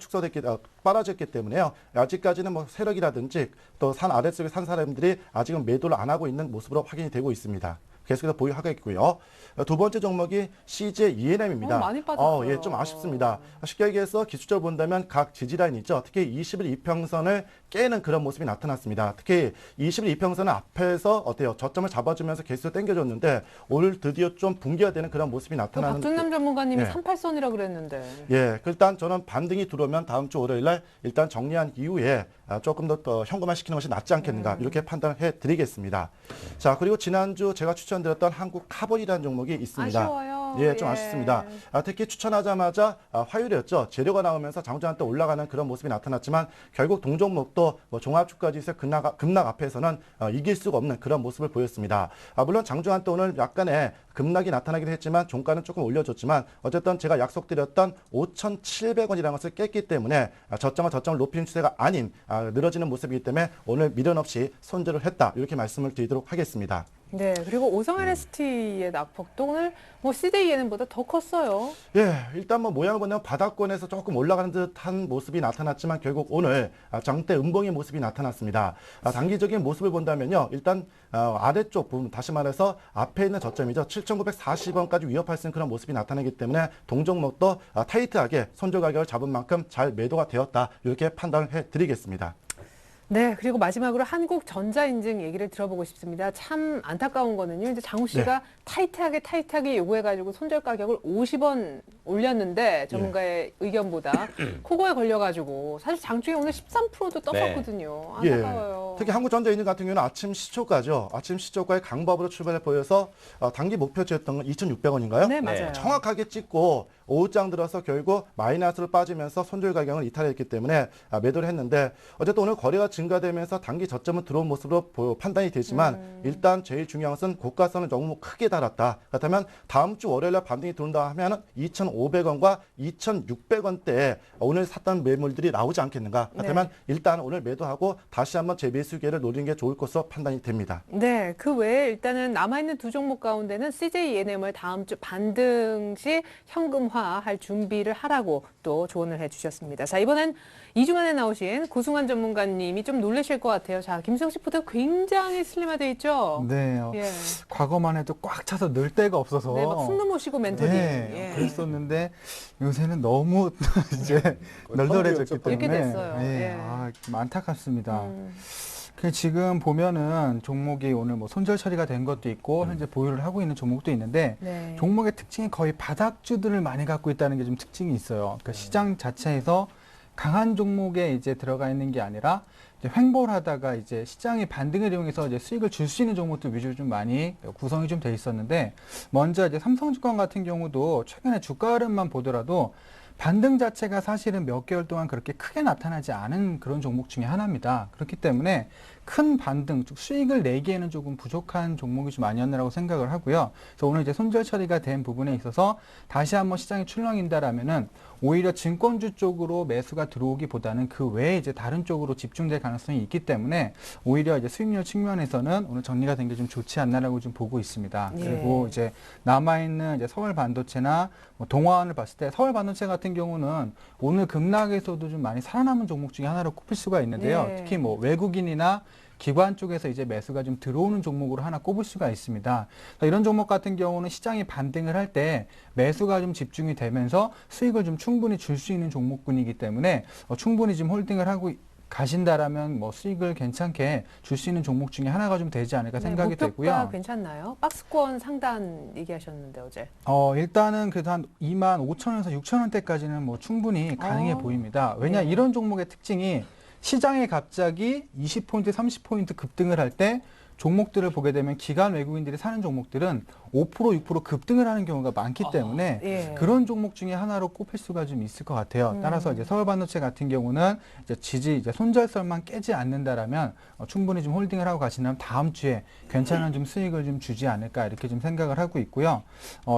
빨아졌기 때문에요. 아직까지는 뭐 세력이라든지 또 산 아래쪽에 산 사람들이 아직은 매도를 안 하고 있는 모습으로 확인이 되고 있습니다. 계속해서 보유하겠고요. 두 번째 종목이 CJ ENM입니다. 많이 빠졌어요. 예, 좀 아쉽습니다. 쉽게 얘기해서 기술적으로 본다면 각 지지라인 있죠. 특히 20일 이평선을 깨는 그런 모습이 나타났습니다. 특히 20일 이평선 앞에서 어때요? 저점을 잡아주면서 계속 당겨줬는데 오늘 드디어 좀 붕괴가 되는 그런 모습이 나타나는. 박준남 전문가님이 네. 38선이라고 그랬는데. 예, 일단 저는 반등이 들어오면 다음 주 월요일 날 일단 정리한 이후에 조금 더 현금화시키는 것이 낫지 않겠는가 이렇게 판단을 해드리겠습니다. 자, 그리고 지난주 제가 추천드렸던 한국 카본이라는 종목이 있습니다. 아쉬워요. 예, 좀 예. 아쉽습니다. 특히 추천하자마자 화요일이었죠. 재료가 나오면서 장중한 때 올라가는 그런 모습이 나타났지만 결국 동종목도 뭐 종합주가지수 급락 앞에서는 이길 수가 없는 그런 모습을 보였습니다. 물론 장중한 때 오늘 약간의 급락이 나타나긴 했지만 종가는 조금 올려줬지만 어쨌든 제가 약속드렸던 5,700원이라는 것을 깼기 때문에 저점을 높이는 추세가 아닌 늘어지는 모습이기 때문에 오늘 미련 없이 손절을 했다 이렇게 말씀을 드리도록 하겠습니다. 네, 그리고 오성 LST의 낙폭도 오늘 뭐 CJENM보다 더 컸어요. 예, 일단 뭐 모양을 보면 바닥권에서 조금 올라가는 듯한 모습이 나타났지만 결국 오늘 장대 음봉의 모습이 나타났습니다. 단기적인 모습을 본다면요, 일단 아래쪽 부분, 다시 말해서 앞에 있는 저점이죠, 7,940원까지 위협할 수 있는 그런 모습이 나타나기 때문에 동종목도 타이트하게 손절 가격을 잡은 만큼 잘 매도가 되었다 이렇게 판단을 해드리겠습니다. 네, 그리고 마지막으로 한국전자인증 얘기를 들어보고 싶습니다. 참 안타까운 거는요. 이제 장우 씨가 타이트하게 요구해가지고 손절 가격을 50원 올렸는데 전문가의 의견보다 코고에 걸려가지고 사실 장중에 오늘 13%도 떴었거든요. 안타까워요. 특히 한국전자인증 같은 경우는 아침 시초가죠. 아침 시초가의 강밥으로 출발해 보여서 단기 목표치였던 건 2,600원인가요? 네, 맞아요. 정확하게 찍고 오후장 들어서 결국 마이너스로 빠지면서 손절 가격을 이탈했기 때문에 매도를 했는데 어쨌든 오늘 거래가 증가되면서 단기 저점은 들어온 모습으로 판단이 되지만 일단 제일 중요한 것은 고가선을 너무 크게 달았다. 그렇다면 다음 주 월요일날 반등이 들어온다 하면 2,500원과 2,600원대에 오늘 샀던 매물들이 나오지 않겠는가. 그렇다면 일단 오늘 매도하고 다시 한번 재매수 기회를 노리는 게 좋을 것으로 판단이 됩니다. 네, 그 외에 일단은 남아있는 두 종목 가운데는 CJENM을 다음 주 반등 시 현금화할 준비를 하라고 또 조언을 해주셨습니다. 자, 이번엔 2주 만에 나오신 고승환 전문가님이 좀 놀라실 것 같아요. 자, 김수영 씨 포트 굉장히 슬림화돼 있죠? 네. 예. 과거만 해도 꽉 차서 늘 데가 없어서. 네, 막 숨도 못 쉬고 멘토링. 네, 예. 그랬었는데 요새는 너무 이제 널널해졌기 때문에 이렇게 됐어요. 예, 예. 좀 안타깝습니다. 그 지금 보면은 종목이 오늘 뭐 손절 처리가 된 것도 있고 현재 보유를 하고 있는 종목도 있는데 네. 종목의 특징이 거의 바닥주들을 많이 갖고 있다는 게 좀 특징이 있어요. 그러니까 시장 자체에서 강한 종목에 이제 들어가 있는 게 아니라 이제 횡보를 하다가 이제 시장의 반등을 이용해서 이제 수익을 줄 수 있는 종목들 위주로 좀 많이 구성이 좀 돼 있었는데 먼저 이제 삼성증권 같은 경우도 최근에 주가 흐름만 보더라도 반등 자체가 사실은 몇 개월 동안 그렇게 크게 나타나지 않은 그런 종목 중에 하나입니다. 그렇기 때문에 큰 반등, 즉 수익을 내기에는 조금 부족한 종목이 좀 아니었나라고 생각을 하고요. 그래서 오늘 이제 손절 처리가 된 부분에 있어서 다시 한번 시장이 출렁인다라면은 오히려 증권주 쪽으로 매수가 들어오기보다는 그 외에 이제 다른 쪽으로 집중될 가능성이 있기 때문에 오히려 이제 수익률 측면에서는 오늘 정리가 된 게 좀 좋지 않나라고 좀 보고 있습니다. 예. 그리고 이제 남아있는 이제 서울 반도체나 뭐 동화원을 봤을 때 서울 반도체 같은 경우는 오늘 급락에서도 좀 많이 살아남은 종목 중에 하나로 꼽힐 수가 있는데요. 예. 특히 뭐 외국인이나 기관 쪽에서 이제 매수가 좀 들어오는 종목으로 하나 꼽을 수가 있습니다. 이런 종목 같은 경우는 시장이 반등을 할 때 매수가 좀 집중이 되면서 수익을 좀 충분히 줄 수 있는 종목군이기 때문에 충분히 좀 홀딩을 하고 가신다라면 뭐 수익을 괜찮게 줄 수 있는 종목 중에 하나가 좀 되지 않을까 생각이 목표가 되고요. 괜찮나요? 박스권 상단 얘기하셨는데 어제. 일단은 그래도 한 25,000원에서 6,000원대까지는 뭐 충분히 가능해 보입니다. 왜냐 네. 이런 종목의 특징이 시장에 갑자기 20포인트, 30포인트 급등을 할 때 종목들을 보게 되면 기관 외국인들이 사는 종목들은 5%, 6% 급등을 하는 경우가 많기 때문에 예. 그런 종목 중에 하나로 꼽힐 수가 좀 있을 것 같아요. 따라서 이제 서울반도체 같은 경우는 이제 손절선만 깨지 않는다라면 충분히 좀 홀딩을 하고 가시면 다음 주에 괜찮은 좀 수익을 좀 주지 않을까 이렇게 좀 생각을 하고 있고요.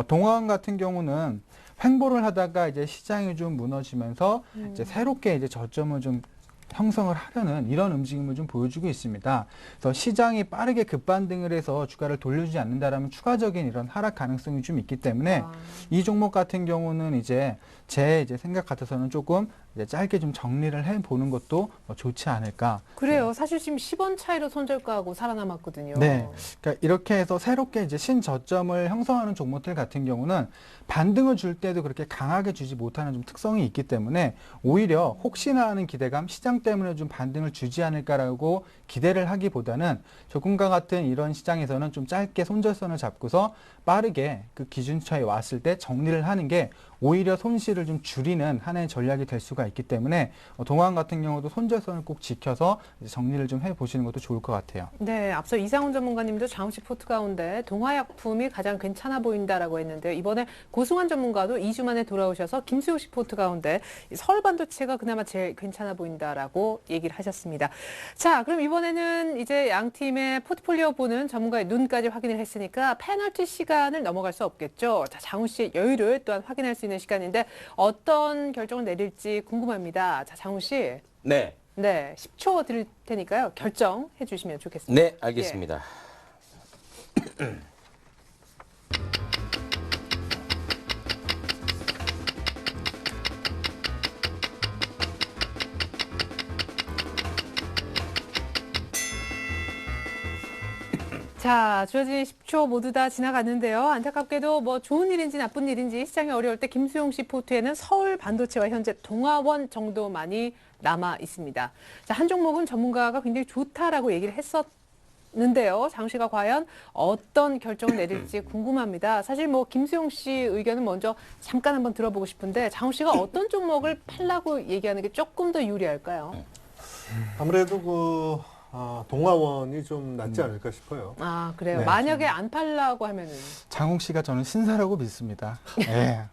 동화원 같은 경우는 횡보를 하다가 이제 시장이 좀 무너지면서 이제 새롭게 이제 저점을 좀 형성을 하려는 이런 움직임을 좀 보여주고 있습니다. 그래서 시장이 빠르게 급반등을 해서 주가를 돌려주지 않는다라면 추가적인 이런 하락 가능성이 좀 있기 때문에 이 종목 같은 경우는 이제 제 생각 같아서는 조금 이제 짧게 좀 정리를 해보는 것도 좋지 않을까. 그래요. 사실 지금 10원 차이로 손절가하고 살아남았거든요. 네. 그러니까 이렇게 해서 새롭게 이제 신저점을 형성하는 종목들 같은 경우는 반등을 줄 때도 그렇게 강하게 주지 못하는 좀 특성이 있기 때문에 오히려 혹시나 하는 기대감, 시장 때문에 좀 반등을 주지 않을까라고 기대를 하기보다는 조금과 같은 이런 시장에서는 좀 짧게 손절선을 잡고서 빠르게 그 기준차에 왔을 때 정리를 하는 게 오히려 손실을 좀 줄이는 하나의 전략이 될 수가 있기 때문에 동안 같은 경우도 손절선을 꼭 지켜서 이제 정리를 좀 해보시는 것도 좋을 것 같아요. 네, 앞서 이상훈 전문가님도 장우식 포트 가운데 동화약품이 가장 괜찮아 보인다라고 했는데요. 이번에 고승환 전문가도 2주 만에 돌아오셔서 김수용식 포트 가운데 서울반도체가 그나마 제일 괜찮아 보인다라고 얘기를 하셨습니다. 자, 그럼 이번에는 이제 양 팀의 포트폴리오 보는 전문가의 눈까지 확인을 했으니까 페널티 시간을 넘어갈 수 없겠죠. 자, 장우 씨의 여유를 또한 확인할 수 있는 시간인데 어떤 결정을 내릴지 궁금합니다. 자, 장우 씨. 네. 네, 10초 드릴 테니까요. 결정해 주시면 좋겠습니다. 네, 알겠습니다. 자, 주어진 10초 모두 다 지나갔는데요. 안타깝게도 뭐 좋은 일인지 나쁜 일인지 시장이 어려울 때 김수용 씨 포트에는 서울 반도체와 현재 동아원 정도만이 남아 있습니다. 자, 한 종목은 전문가가 굉장히 좋다라고 얘기를 했었는데요. 장 씨가 과연 어떤 결정을 내릴지 궁금합니다. 사실 뭐 김수용 씨 의견은 먼저 잠깐 한번 들어보고 싶은데 장우 씨가 어떤 종목을 팔라고 얘기하는 게 조금 더 유리할까요? 아무래도 동화원이 좀 낫지 않을까 싶어요. 아, 그래요. 네. 만약에 안 팔라고 하면은 장욱 씨가 저는 신사라고 믿습니다. 예.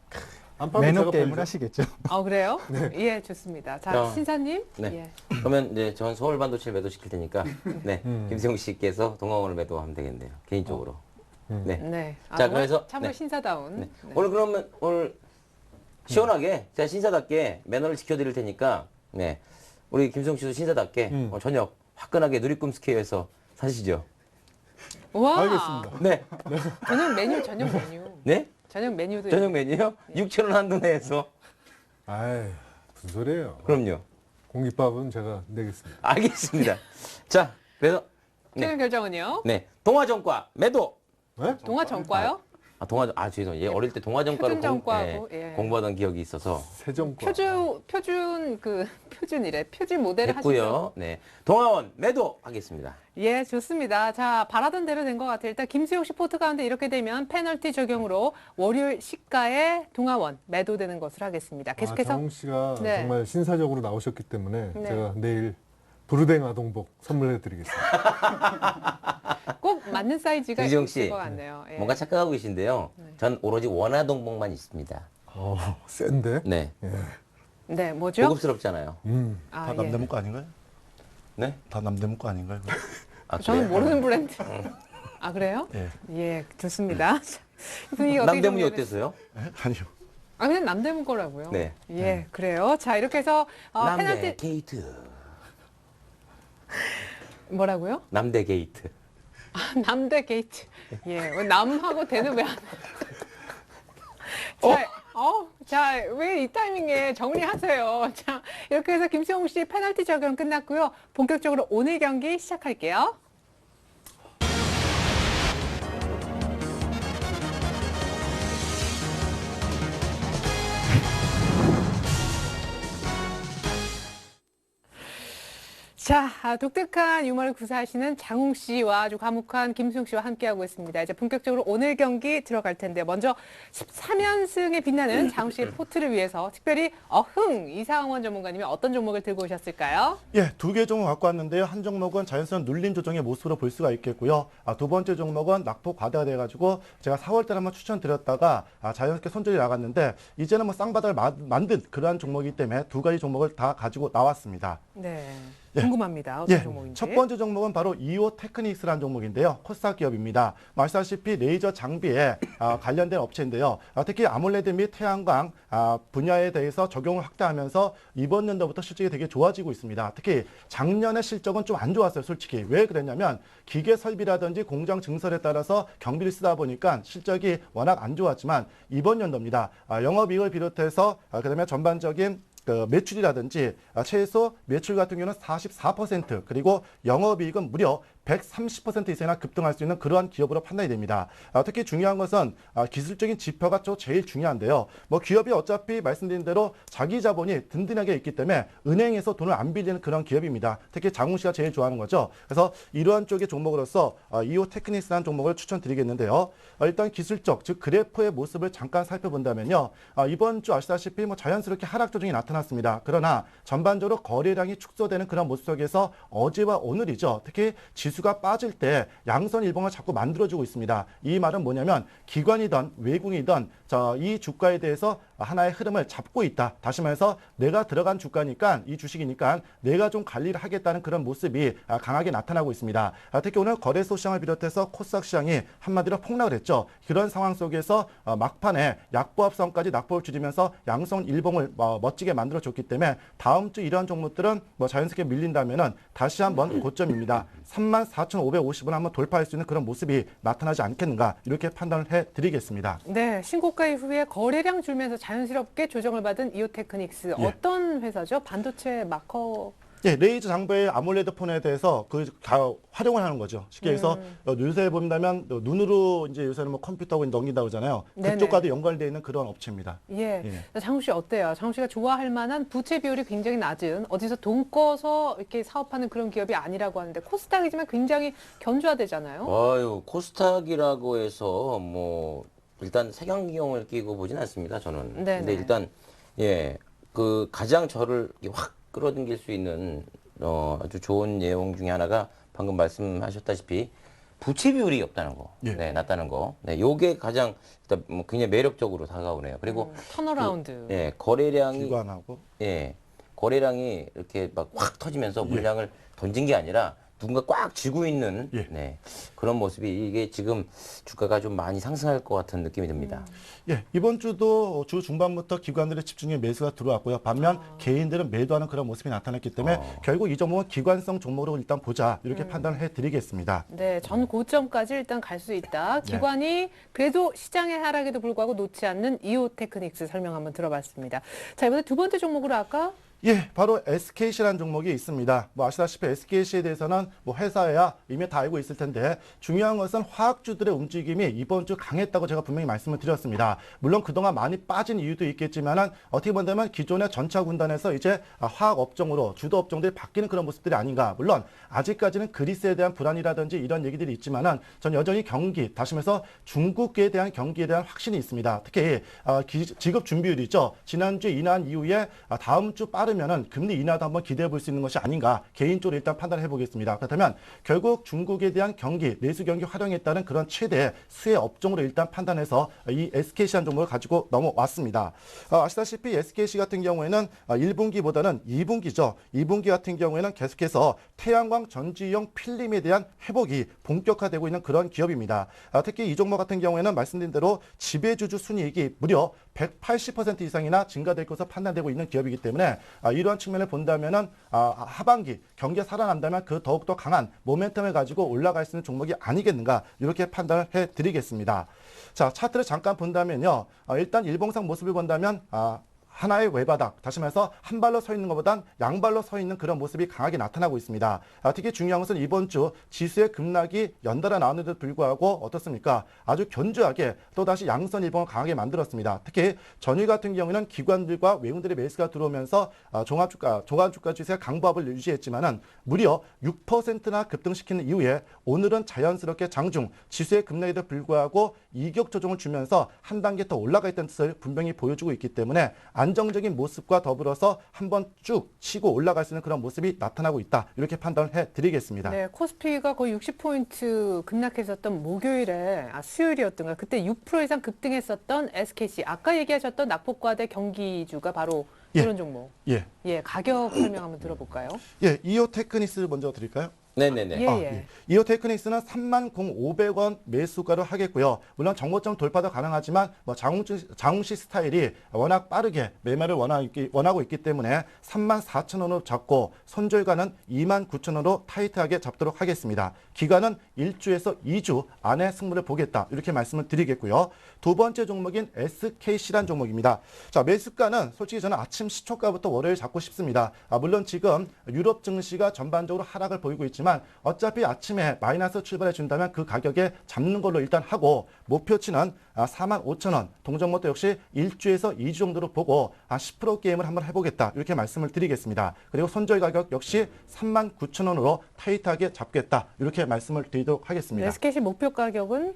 안 팔면 매너 제가 게임을 팔죠. 하시겠죠. 그래요? 예, 좋습니다. 자, 야. 신사님. 네. 예. 그러면 이제 전 서울 반도체를 매도시킬 테니까 네. 김세용 씨께서 동아원을 매도하면 되겠네요. 개인적으로. 네. 네. 아, 자, 정말 그래서 참으로 네. 신사다운. 네. 네. 오늘 그러면 오늘 시원하게 제가 신사답게 매너를 지켜드릴 테니까 네. 우리 김세용 씨도 신사답게 오늘 저녁 화끈하게 누리꿈 스퀘어에서 사시죠. 와. 알겠습니다. 네. 저녁 메뉴, 저녁 메뉴. 네? 저녁 메뉴도. 저녁 메뉴요? 6,000원 한도 내에서. 아이, 무슨 소리예요. 그럼요. 공깃밥은 제가 내겠습니다. 알겠습니다. 자, 그래서 최종 결정은요? 네. 동화전과 매도. 네? 동화 전과요? 죄송해요. 얘 어릴 때 동화전과를 표준전과하고, 예. 공부하던 기억이 있어서 세정과. 표준이래. 표준 모델을 하시죠. 했고요. 네. 동화원 매도 하겠습니다. 예, 좋습니다. 자, 바라던 대로 된 것 같아요. 일단 김수용 씨 포트 가운데 이렇게 되면 페널티 적용으로 월요일 시가에 동화원 매도되는 것으로 하겠습니다. 계속해서 장웅 씨가 네. 정말 신사적으로 나오셨기 때문에 네. 제가 내일 부르댕 아동복 선물해드리겠습니다. 꼭 맞는 사이즈가 김수용 있을 씨, 것 같네요. 예. 뭔가 착각하고 계신데요. 전 오로지 원화동복만 있습니다. 센데? 네. 네, 뭐죠? 고급스럽잖아요. 아, 다 예. 남대문 거 아닌가요? 네? 다 남대문 거 아닌가요? 아, 저는 그래요? 모르는 브랜드. 아, 그래요? 예. 예, 좋습니다. 자, 이 분위기 어떻게 남대문이 정리해야 어때서요? 아니요. 아, 그냥 남대문 거라고요. 네. 예, 그래요. 자, 이렇게 해서 남대 페널티 게이트. 뭐라고요? 남대 게이트. 남대 게이트. 예, 왜 남하고 대는 왜 안 해? 자, 왜 이 타이밍에 정리하세요? 자, 이렇게 해서 김수홍 씨 페널티 적용 끝났고요. 본격적으로 오늘 경기 시작할게요. 자, 독특한 유머를 구사하시는 장웅 씨와 아주 과묵한 김수용 씨와 함께하고 있습니다. 이제 본격적으로 오늘 경기 들어갈 텐데 먼저 13연승에 빛나는 장웅 씨의 포트를 위해서 특별히 이상원 전문가님이 어떤 종목을 들고 오셨을까요? 예, 두 개 종목 갖고 왔는데요. 한 종목은 자연스러운 눌림 조정의 모습으로 볼 수가 있겠고요. 두 번째 종목은 낙폭 과대가 돼가지고 제가 4월 달에 한번 추천드렸다가 자연스럽게 손절이 나갔는데 이제는 뭐 쌍바닥을 만든 그러한 종목이기 때문에 두 가지 종목을 다 가지고 나왔습니다. 네. 예. 궁금합니다. 어떤 예, 종목인지. 첫 번째 종목은 바로 이오 테크닉스라는 종목인데요. 코스닥 기업입니다. 아시다시피 레이저 장비에 관련된 업체인데요. 특히 아몰레드 및 태양광 분야에 대해서 적용을 확대하면서 이번 연도부터 실적이 되게 좋아지고 있습니다. 특히 작년에 실적은 좀 안 좋았어요, 솔직히. 왜 그랬냐면 기계 설비라든지 공장 증설에 따라서 경비를 쓰다 보니까 실적이 워낙 안 좋았지만 이번 연도입니다. 영업이익을 비롯해서 그다음에 전반적인 매출이라든지 최소 매출 같은 경우는 44% 그리고 영업이익은 무려 130% 이상이나 급등할 수 있는 그러한 기업으로 판단이 됩니다. 특히 중요한 것은 기술적인 지표가 제일 중요한데요. 뭐 기업이 어차피 말씀드린 대로 자기 자본이 든든하게 있기 때문에 은행에서 돈을 안 빌리는 그런 기업입니다. 특히 장웅 씨가 제일 좋아하는 거죠. 그래서 이러한 쪽의 종목으로서 이오 테크닉스라는 종목을 추천드리겠는데요. 일단 기술적, 즉 그래프의 모습을 잠깐 살펴본다면요. 이번 주 아시다시피 뭐 자연스럽게 하락 조정이 나타났습니다. 그러나 전반적으로 거래량이 축소되는 그런 모습 속에서 어제와 오늘이죠. 특히 지수가 빠질 때 양선 일봉을 자꾸 만들어주고 있습니다. 이 말은 뭐냐면 기관이든 외국이든 이 주가에 대해서 하나의 흐름을 잡고 있다. 다시 말해서 내가 들어간 주가니까 이 주식이니까 내가 좀 관리를 하겠다는 그런 모습이 강하게 나타나고 있습니다. 특히 오늘 거래소 시장을 비롯해서 코스닥 시장이 한마디로 폭락을 했죠. 그런 상황 속에서 막판에 약보합선까지 낙폭을 줄이면서 양성 일봉을 멋지게 만들어줬기 때문에 다음 주 이러한 종목들은 뭐 자연스럽게 밀린다면은 다시 한번 고점입니다. 34,550원 한번 돌파할 수 있는 그런 모습이 나타나지 않겠는가 이렇게 판단을 해드리겠습니다. 네, 신고가 이후에 거래량 줄면서 자연스럽게 조정을 받은 이오테크닉스. 예. 어떤 회사죠? 반도체 마커. 예, 레이저 장비의 아몰레드 폰에 대해서 다 활용을 하는 거죠. 쉽게 해서 요새 본다면 눈으로 이제 요새는 뭐 컴퓨터하고 넘긴다고 그러잖아요. 네네. 그쪽과도 연관되어 있는 그런 업체입니다. 예. 예. 장우 씨 어때요? 장우 씨가 좋아할 만한 부채 비율이 굉장히 낮은 어디서 돈 꺼서 이렇게 사업하는 그런 기업이 아니라고 하는데 코스닥이지만 굉장히 견조하대잖아요. 코스닥이라고 해서 뭐 일단 색안경을 끼고 보진 않습니다. 저는. 네네. 근데 일단 그 가장 저를 이렇게 확 끌어당길 수 있는 아주 좋은 내용 중에 하나가 방금 말씀하셨다시피 부채 비율이 없다는 거, 예. 네, 낮다는 거. 네, 요게 가장 일단 뭐 굉장히 매력적으로 다가오네요. 그리고 턴어라운드. 예, 거래량이 기관하고 예, 거래량이 이렇게 막 확 터지면서 물량을 던진 게 아니라 누군가 꽉 쥐고 있는 예. 네, 그런 모습이 이게 지금 주가가 좀 많이 상승할 것 같은 느낌이 듭니다. 예, 이번 주도 주 중반부터 기관들의 집중에 매수가 들어왔고요. 반면 개인들은 매도하는 그런 모습이 나타났기 때문에 결국 이 종목은 기관성 종목으로 일단 보자 이렇게 판단을 해드리겠습니다. 네, 전 고점까지 일단 갈 수 있다. 기관이 그래도 시장의 하락에도 불구하고 놓지 않는 이오테크닉스 설명 한번 들어봤습니다. 자, 이번에 두 번째 종목으로 할까? 예, 바로 SKC라는 종목이 있습니다. 뭐 아시다시피 SKC에 대해서는 뭐 회사야 이미 다 알고 있을 텐데 중요한 것은 화학주들의 움직임이 이번 주 강했다고 제가 분명히 말씀을 드렸습니다. 물론 그동안 많이 빠진 이유도 있겠지만은 어떻게 본다면 기존의 전차 군단에서 이제 화학 업종으로 주도 업종들이 바뀌는 그런 모습들이 아닌가. 물론 아직까지는 그리스에 대한 불안이라든지 이런 얘기들이 있지만은 전 여전히 경기, 다시 말해서 중국에 대한 경기에 대한 확신이 있습니다. 특히 지급 준비율이 있죠. 지난주 인하한 이후에 다음 주 빠르면은 금리 인하도 한번 기대해 볼 수 있는 것이 아닌가 개인적으로 일단 판단해 보겠습니다. 그렇다면 결국 중국에 대한 경기, 내수 경기 활용에 따른 그런 최대 수혜 업종으로 일단 판단해서 이 SKC라는 종목을 가지고 넘어왔습니다. 아시다시피 SKC 같은 경우에는 1분기보다는 2분기죠. 2분기 같은 경우에는 계속해서 태양광 전지용 필름에 대한 회복이 본격화되고 있는 그런 기업입니다. 특히 이 종목 같은 경우에는 말씀드린 대로 지배주주 순이익이 무려 180% 이상이나 증가될 것으로 판단되고 있는 기업이기 때문에 이러한 측면을 본다면은 하반기 경기가 살아난다면 그 더욱더 강한 모멘텀을 가지고 올라갈 수 있는 종목이 아니겠는가 이렇게 판단을 해드리겠습니다. 자, 차트를 잠깐 본다면요. 일단 일봉상 모습을 본다면 하나의 외바닥, 다시 말해서 한 발로 서 있는 것보단 양발로 서 있는 그런 모습이 강하게 나타나고 있습니다. 특히 중요한 것은 이번 주 지수의 급락이 연달아 나오는데도 불구하고 어떻습니까? 아주 견조하게 또다시 양선 일봉을 강하게 만들었습니다. 특히 전일 같은 경우에는 기관들과 외국인들의 매수가 들어오면서 종합주가 지수의 강보합을 유지했지만은 무려 6%나 급등시키는 이후에 오늘은 자연스럽게 장중 지수의 급락에도 불구하고 이격 조정을 주면서 한 단계 더 올라가 있다는 뜻을 분명히 보여주고 있기 때문에 안정적인 모습과 더불어서 한번 쭉 치고 올라갈 수 있는 그런 모습이 나타나고 있다. 이렇게 판단을 해드리겠습니다. 네, 코스피가 거의 60포인트 급락했었던 목요일에 수요일이었던가 그때 6% 이상 급등했었던 SKC 아까 얘기하셨던 낙폭과대 경기주가 바로 이런 종목. 예, 가격 설명 한번 들어볼까요? 예, 이오테크닉스 먼저 드릴까요? 네네네. 예. 이오테크닉스는 30,500원 매수가를 하겠고요. 물론 정고점 돌파도 가능하지만 뭐 장웅시 스타일이 워낙 빠르게 매매를 원하고 있기 때문에 34,000원으로 잡고 손절가는 29,000원으로 타이트하게 잡도록 하겠습니다. 기간은 1주에서 2주 안에 승부를 보겠다. 이렇게 말씀을 드리겠고요. 두 번째 종목인 SKC란 종목입니다. 자, 매수가는 솔직히 저는 아침 시초가부터 월요일 잡고 싶습니다. 물론 지금 유럽 증시가 전반적으로 하락을 보이고 있지만 어차피 아침에 마이너스 출발해 준다면 그 가격에 잡는 걸로 일단 하고 목표치는 45,000원, 동전모도 역시 1주에서 2주 정도로 보고 10% 게임을 한번 해보겠다 이렇게 말씀을 드리겠습니다. 그리고 손절 가격 역시 39,000원으로 타이트하게 잡겠다 이렇게 말씀을 드리도록 하겠습니다. SKC 목표 가격은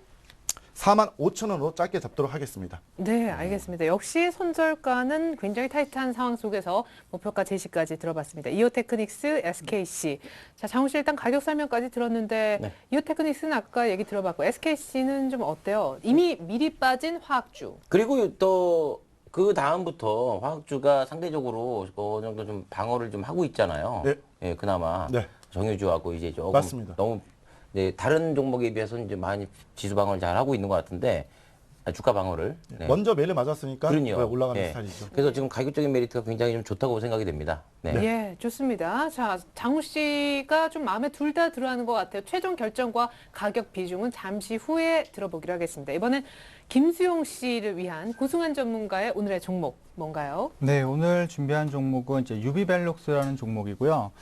45,000원으로 짧게 잡도록 하겠습니다. 네, 알겠습니다. 역시 손절가는 굉장히 타이트한 상황 속에서 목표가 제시까지 들어봤습니다. 이오테크닉스, SKC. 자, 장훈 씨 일단 가격 설명까지 들었는데 네. 이오테크닉스는 아까 얘기 들어봤고 SKC는 좀 어때요? 이미 미리 빠진 화학주. 그리고 또 그 다음부터 화학주가 상대적으로 어느 정도 좀 방어를 좀 하고 있잖아요. 네. 예, 그나마 네. 정유주하고 이제 조금 맞습니다. 너무 네, 다른 종목에 비해서 이제 많이 지수 방어를 잘 하고 있는 것 같은데 주가 방어를. 네. 먼저 매를 맞았으니까 그럼요. 올라가는 예. 스타일이죠. 그래서 지금 가격적인 메리트가 굉장히 좀 좋다고 생각이 됩니다. 네. 예, 좋습니다. 자, 장우 씨가 좀 마음에 둘 다 들어하는 것 같아요. 최종 결정과 가격 비중은 잠시 후에 들어보기로 하겠습니다. 이번엔 김수용 씨를 위한 고승환 전문가의 오늘의 종목 뭔가요? 네, 오늘 준비한 종목은 이제 유비벨록스라는 종목이고요.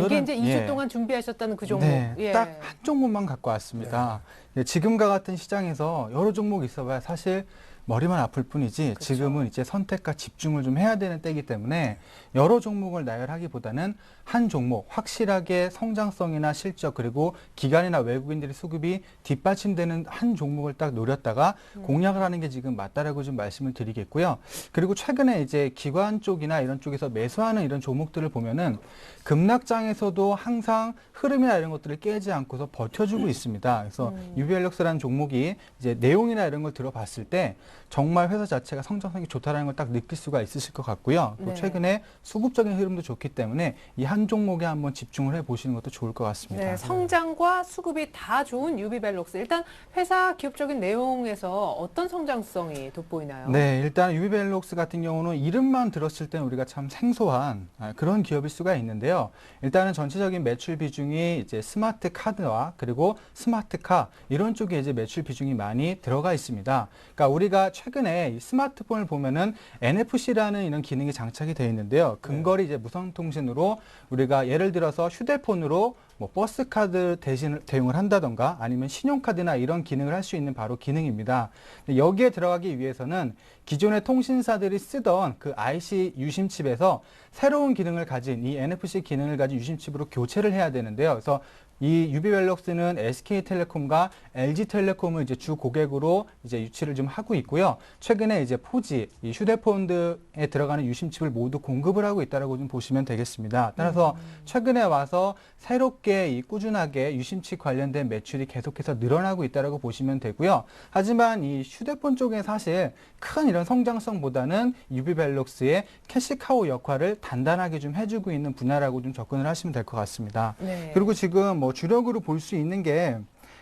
이게 이제 2주 예. 동안 준비하셨다는 그 종목. 네, 예. 딱 한 종목만 갖고 왔습니다. 지금과 같은 시장에서 여러 종목이 있어봐야 사실 머리만 아플 뿐이지 지금은 이제 선택과 집중을 좀 해야 되는 때이기 때문에 여러 종목을 나열하기보다는 한 종목 확실하게 성장성이나 실적 그리고 기관이나 외국인들의 수급이 뒷받침되는 한 종목을 딱 노렸다가 공략을 하는 게 지금 맞다라고 좀 말씀을 드리겠고요. 그리고 최근에 이제 기관 쪽이나 이런 쪽에서 매수하는 이런 종목들을 보면은 급락장에서도 항상 흐름이나 이런 것들을 깨지 않고서 버텨주고 있습니다. 그래서 UBLX라는 종목이 이제 내용이나 이런 걸 들어봤을 때 정말 회사 자체가 성장성이 좋다라는 걸 딱 느낄 수가 있으실 것 같고요. 또 네. 최근에 수급적인 흐름도 좋기 때문에 이 한 종목에 한번 집중을 해보시는 것도 좋을 것 같습니다. 네, 성장과 수급이 다 좋은 유비벨록스. 일단 회사 기업적인 내용에서 어떤 성장성이 돋보이나요? 네, 일단 유비벨록스 같은 경우는 이름만 들었을 때는 우리가 참 생소한 그런 기업일 수가 있는데요. 일단은 전체적인 매출 비중이 이제 스마트 카드와 그리고 스마트카 이런 쪽에 이제 매출 비중이 많이 들어가 있습니다. 그러니까 우리가 최근에 이 스마트폰을 보면은 NFC라는 이런 기능이 장착이 되어 있는데요. 근거리 이제 무선 통신으로 우리가 예를 들어서 휴대폰으로 뭐 버스 카드 대신 대용을 한다던가 아니면 신용카드나 이런 기능을 할 수 있는 바로 기능입니다. 여기에 들어가기 위해서는 기존의 통신사들이 쓰던 그 IC 유심칩에서 새로운 기능을 가진 이 NFC 기능을 가진 유심칩으로 교체를 해야 되는데요. 그래서 이 유비벨록스는 SK텔레콤과 LG텔레콤을 이제 주 고객으로 이제 유치를 좀 하고 있고요. 최근에 이제 4G 이 휴대폰에 들어가는 유심칩을 모두 공급을 하고 있다라고 좀 보시면 되겠습니다. 따라서 최근에 와서 새롭게 이 꾸준하게 유심칩 관련된 매출이 계속해서 늘어나고 있다라고 보시면 되고요. 하지만 이 휴대폰 쪽에 사실 큰 이런 성장성보다는 유비벨록스의 캐시카우 역할을 단단하게 좀 해주고 있는 분야라고 좀 접근을 하시면 될 것 같습니다. 네. 그리고 지금 뭐 주력으로 볼 수 있는 게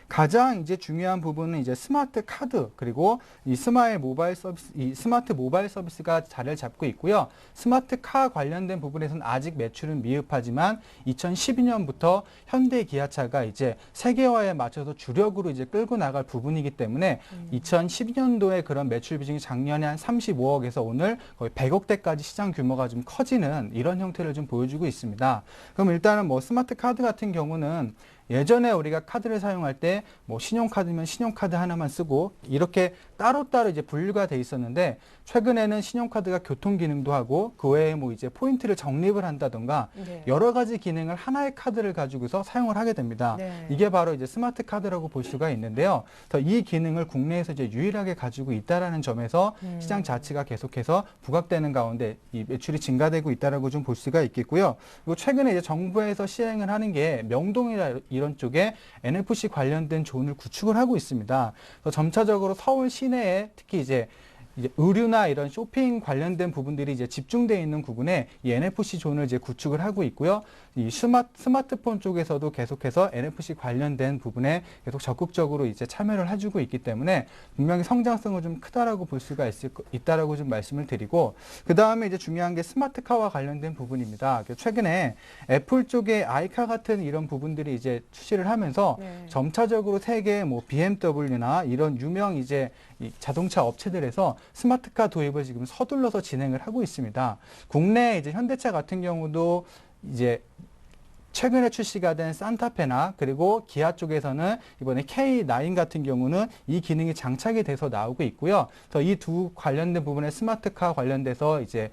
가장 이제 중요한 부분은 이제 스마트 카드 그리고 이 스마트 모바일 서비스가 자리를 잡고 있고요. 스마트 카 관련된 부분에서는 아직 매출은 미흡하지만 2012년부터 현대 기아차가 이제 세계화에 맞춰서 주력으로 이제 끌고 나갈 부분이기 때문에 2012년도에 그런 매출 비중이 작년에 한 35억에서 오늘 거의 100억대까지 시장 규모가 좀 커지는 이런 형태를 좀 보여주고 있습니다. 그럼 일단은 뭐 스마트 카드 같은 경우는 예전에 우리가 카드를 사용할 때 뭐 신용카드면 신용카드 하나만 쓰고 이렇게 따로따로 이제 분류가 돼 있었는데 최근에는 신용카드가 교통 기능도 하고 그 외에 뭐 이제 포인트를 적립을 한다던가 네. 여러 가지 기능을 하나의 카드를 가지고서 사용을 하게 됩니다. 네. 이게 바로 이제 스마트 카드라고 볼 수가 있는데요. 그래서 이 기능을 국내에서 이제 유일하게 가지고 있다라는 점에서 시장 자체가 계속해서 부각되는 가운데 이 매출이 증가되고 있다라고 좀 볼 수가 있겠고요. 그리고 최근에 이제 정부에서 시행을 하는 게 명동이나 이런 쪽에 NFC 관련된 존을 구축을 하고 있습니다. 그래서 점차적으로 서울 시내에 특히 이제 의류나 이런 쇼핑 관련된 부분들이 이제 집중되어 있는 부분에 이 NFC 존을 이제 구축을 하고 있고요. 이 스마트폰 쪽에서도 계속해서 NFC 관련된 부분에 계속 적극적으로 이제 참여를 해주고 있기 때문에 분명히 성장성은 좀 크다라고 볼 수가 있다라고 좀 말씀을 드리고 그 다음에 이제 중요한 게 스마트카와 관련된 부분입니다. 최근에 애플 쪽에 아이카 같은 이런 부분들이 이제 출시를 하면서 네. 점차적으로 세계 뭐 BMW나 이런 유명 이제 이 자동차 업체들에서 스마트카 도입을 지금 서둘러서 진행을 하고 있습니다. 국내 이제 현대차 같은 경우도 이제 최근에 출시가 된 산타페나 그리고 기아 쪽에서는 이번에 K9 같은 경우는 이 기능이 장착이 돼서 나오고 있고요. 그래서 이 두 관련된 부분에 스마트카 관련돼서 이제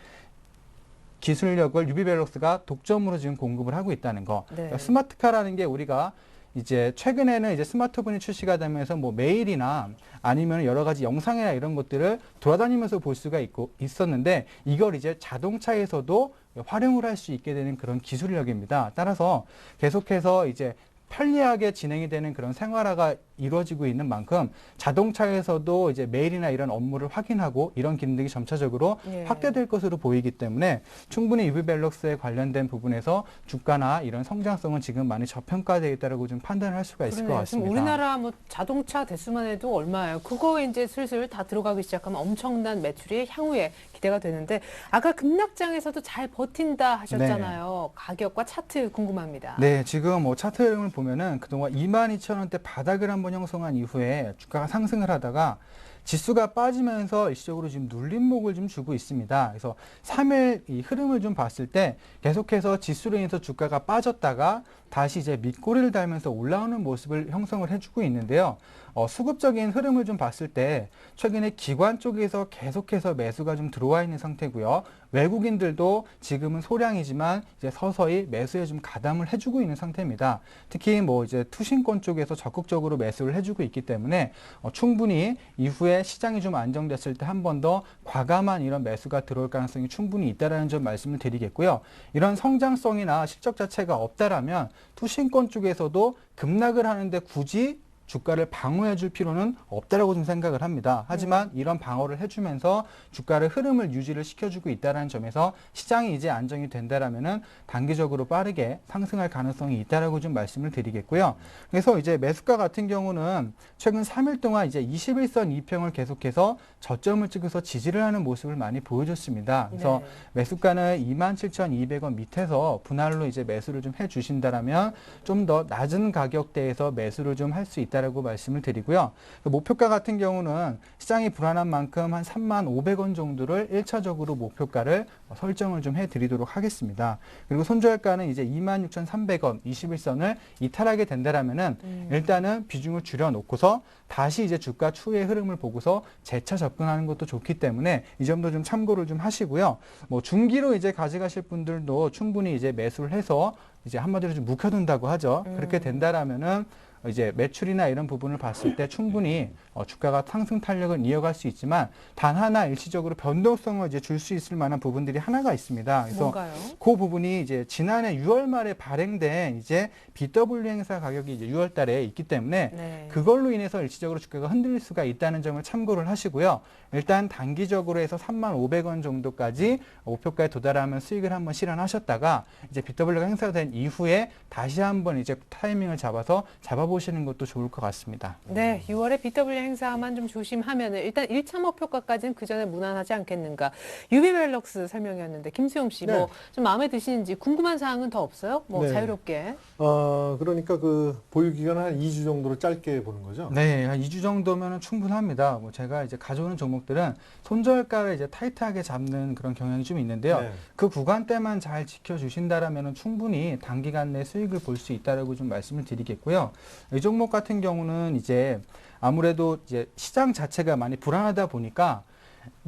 기술력을 유비벨록스가 독점으로 지금 공급을 하고 있다는 거. 네. 그러니까 스마트카라는 게 우리가 이제 최근에는 이제 스마트폰이 출시가 되면서 뭐 메일이나 아니면 여러 가지 영상이나 이런 것들을 돌아다니면서 볼 수가 있었는데 이걸 이제 자동차에서도 활용을 할 수 있게 되는 그런 기술력입니다. 따라서 계속해서 이제 편리하게 진행이 되는 그런 생활화가 이루어지고 있는 만큼 자동차에서도 이제 메일이나 이런 업무를 확인하고 이런 기능들이 점차적으로 예. 확대될 것으로 보이기 때문에 충분히 유비벨록스에 관련된 부분에서 주가나 이런 성장성은 지금 많이 저평가되어 있다고 좀 판단을 할 수가 있을 것 그러네요. 지금 같습니다. 우리나라 뭐 자동차 대수만 해도 얼마예요? 그거 이제 슬슬 다 들어가기 시작하면 엄청난 매출이 향후에 기대가 되는데 아까 급락장에서도 잘 버틴다 하셨잖아요. 가격과 차트 궁금합니다. 네, 지금 뭐 차트 흐름을 보면은 그동안 22,000원대 바닥을 한번 형성한 이후에 주가가 상승을 하다가 지수가 빠지면서 일시적으로 지금 눌림목을 좀 주고 있습니다. 그래서 3일 이 흐름을 좀 봤을 때 계속해서 지수로 인해서 주가가 빠졌다가 다시 이제 밑꼬리를 달면서 올라오는 모습을 형성을 해주고 있는데요. 수급적인 흐름을 좀 봤을 때 최근에 기관 쪽에서 계속해서 매수가 좀 들어와 있는 상태고요. 외국인들도 지금은 소량이지만 이제 서서히 매수에 좀 가담을 해주고 있는 상태입니다. 특히 뭐 이제 투신권 쪽에서 적극적으로 매수를 해주고 있기 때문에 충분히 이후에 시장이 좀 안정됐을 때 한 번 더 과감한 이런 매수가 들어올 가능성이 충분히 있다라는 점 말씀을 드리겠고요. 이런 성장성이나 실적 자체가 없다라면 투신권 쪽에서도 급락을 하는데 굳이 주가를 방어해 줄 필요는 없다라고 좀 생각을 합니다. 하지만 이런 방어를 해주면서 주가를 흐름을 유지를 시켜주고 있다는 점에서 시장이 이제 안정이 된다라면은 단기적으로 빠르게 상승할 가능성이 있다라고 좀 말씀을 드리겠고요. 그래서 이제 매수가 같은 경우는 최근 3일 동안 이제 21선 이평을 계속해서 저점을 찍어서 지지를 하는 모습을 많이 보여줬습니다. 그래서 네. 매수가는 27,200원 밑에서 분할로 이제 매수를 좀 해주신다라면 좀 더 낮은 가격대에서 매수를 좀 할 수 있다라고 말씀을 드리고요. 목표가 같은 경우는 시장이 불안한 만큼 한 35,000원 정도를 1차적으로 목표가를 설정을 좀 해드리도록 하겠습니다. 그리고 손절가는 이제 26,300원 21선을 이탈하게 된다라면은 일단은 비중을 줄여놓고서 다시 이제 주가 추이의 흐름을 보고서 재차 접근하는 것도 좋기 때문에 이 점도 좀 참고를 좀 하시고요. 뭐 중기로 이제 가져가실 분들도 충분히 이제 매수를 해서 이제 한마디로 좀 묵혀둔다고 하죠. 그렇게 된다라면은 이제 매출이나 이런 부분을 봤을 때 충분히 주가가 상승 탄력을 이어갈 수 있지만 단 하나 일시적으로 변동성을 이제 줄 수 있을 만한 부분들이 하나가 있습니다. 그래서 뭔가요? 그 부분이 이제 지난해 6월 말에 발행된 이제 BW 행사 가격이 이제 6월 달에 있기 때문에 네. 그걸로 인해서 일시적으로 주가가 흔들릴 수가 있다는 점을 참고를 하시고요. 일단 단기적으로 해서 35,000원 정도까지 목표가에 도달하면 수익을 한번 실현하셨다가 이제 BW가 행사된 이후에 다시 한번 이제 타이밍을 잡아서 잡아보시는 것도 좋을 것 같습니다. 네, 6월에 BW 행사만 좀 조심하면은 일단 1차 목표가까지는 그 전에 무난하지 않겠는가. 유비밸럭스 설명이었는데 김수용 씨 뭐 좀 마음에 드시는지 궁금한 사항은 더 없어요? 뭐 네. 자유롭게. 그러니까 그 보유 기간은 한 2주 정도로 짧게 보는 거죠? 네, 한 2주 정도면 충분합니다. 뭐 제가 이제 가져오는 종목들은 손절가를 이제 타이트하게 잡는 그런 경향이 좀 있는데요. 네. 그 구간대만 잘 지켜주신다라면 충분히 단기간 내 수익을 볼 수 있다라고 좀 말씀을 드리겠고요. 이 종목 같은 경우는 이제 아무래도 이제 시장 자체가 많이 불안하다 보니까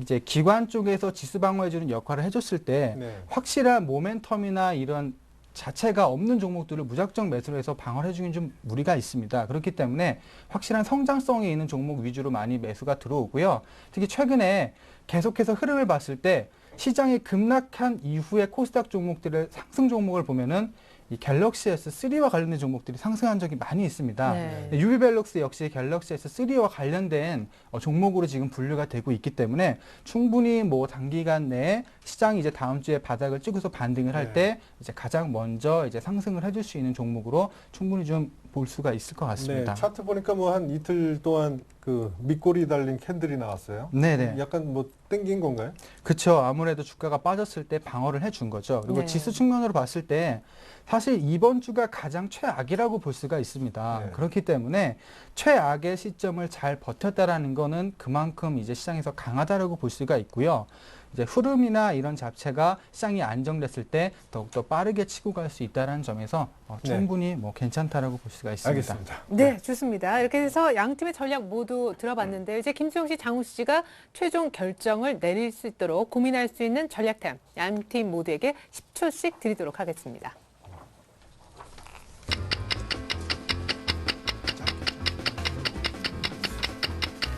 이제 기관 쪽에서 지수 방어해주는 역할을 해줬을 때 네. 확실한 모멘텀이나 이런 자체가 없는 종목들을 무작정 매수를 해서 방어를 해주긴 좀 무리가 있습니다. 그렇기 때문에 확실한 성장성이 있는 종목 위주로 많이 매수가 들어오고요. 특히 최근에 계속해서 흐름을 봤을 때 시장이 급락한 이후에 코스닥 종목들의 상승 종목을 보면은 이 갤럭시 S3와 관련된 종목들이 상승한 적이 많이 있습니다. 네. 유비밸럭스 역시 갤럭시 S3와 관련된 종목으로 지금 분류가 되고 있기 때문에 충분히 뭐 단기간 내에 시장이 이제 다음 주에 바닥을 찍어서 반등을 할 때 이제 가장 먼저 이제 상승을 해줄 수 있는 종목으로 충분히 좀 볼 수가 있을 것 같습니다. 네, 차트 보니까 뭐 한 이틀 동안 그 밑꼬리 달린 캔들이 나왔어요. 네네. 약간 뭐 땡긴 건가요? 그렇죠. 아무래도 주가가 빠졌을 때 방어를 해준 거죠. 그리고 네. 지수 측면으로 봤을 때 사실 이번 주가 가장 최악이라고 볼 수가 있습니다. 네. 그렇기 때문에 최악의 시점을 잘 버텼다라는 거는 그만큼 이제 시장에서 강하다라고 볼 수가 있고요. 이제 흐름이나 이런 자체가 시장이 안정됐을 때 더욱더 빠르게 치고 갈 수 있다는 점에서 충분히 뭐 괜찮다라고 볼 수가 있습니다. 알겠습니다. 네, 좋습니다. 이렇게 해서 양 팀의 전략 모두 들어봤는데 이제 김수용 씨, 장우 씨가 최종 결정을 내릴 수 있도록 고민할 수 있는 전략템 양 팀 모두에게 10초씩 드리도록 하겠습니다.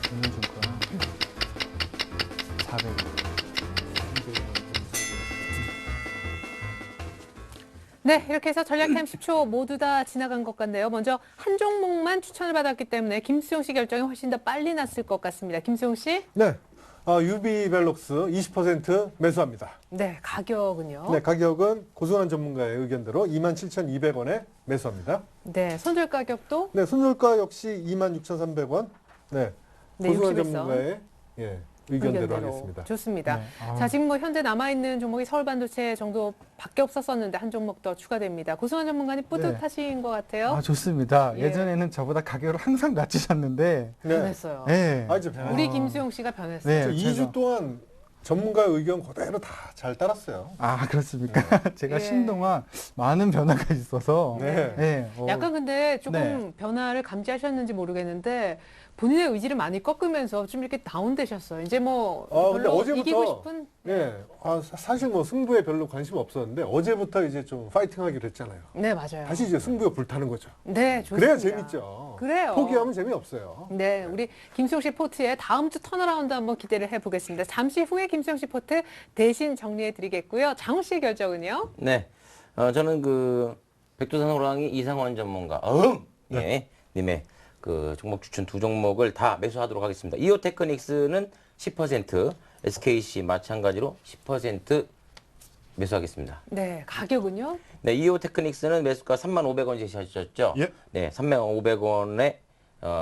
금융증권 400원. 네, 이렇게 해서 전략템 10초 모두 다 지나간 것 같네요. 먼저 한 종목만 추천을 받았기 때문에 김수용 씨 결정이 훨씬 더 빨리 났을 것 같습니다. 김수용 씨? 네, 유비밸럭스 20% 매수합니다. 네, 가격은요? 네, 가격은 고승환 전문가의 의견대로 27,200원에 매수합니다. 네, 손절 가격도? 네, 손절가 역시 26,300원. 네, 네, 고승환 61선. 전문가의 예, 의견대로 하겠습니다. 좋습니다. 네. 자, 지금 뭐 현재 남아있는 종목이 서울반도체 정도밖에 없었었는데 한 종목 더 추가됩니다. 고승환 전문가님 뿌듯하신 것 같아요. 아, 좋습니다. 예. 예전에는 저보다 가격을 항상 낮추셨는데, 변했어요. 네. 아, 이제 우리 김수용 씨가 변했어요. 네. 저 2주 제가- 동안 전문가의 의견 그대로 다 잘 따랐어요. 아, 그렇습니까? 제가 예. 쉰 동안 많은 변화가 있어서, 네. 네. 약간 근데 조금 네. 변화를 감지하셨는지 모르겠는데 본인의 의지를 많이 꺾으면서 좀 이렇게 다운되셨어요. 이제 뭐 근데 별로 어제부터 이기고 싶은 네, 사실 뭐 승부에 별로 관심 없었는데 어제부터 이제 좀 파이팅하기로 했잖아요. 네, 맞아요. 다시 이제 승부에 불타는 거죠. 네, 좋습니다. 그래야 재밌죠. 그래요. 포기하면 재미없어요. 네, 우리 김수영 씨 포트의 다음 주 턴어라운드 한번 기대를 해보겠습니다. 잠시 후에 김수영 씨 포트 대신 정리해드리겠고요. 장우 씨의 결정은요? 네. 저는 그 백두산 호랑이 이상원 전문가 예, 님의 그 종목 추천 두 종목을 다 매수하도록 하겠습니다. 이오테크닉스는 10%, SKC 마찬가지로 10% 매수하겠습니다. 네, 가격은요? 네, 이오테크닉스는 매수가 35,000원 제시하셨죠? 예. 네, 35,500원에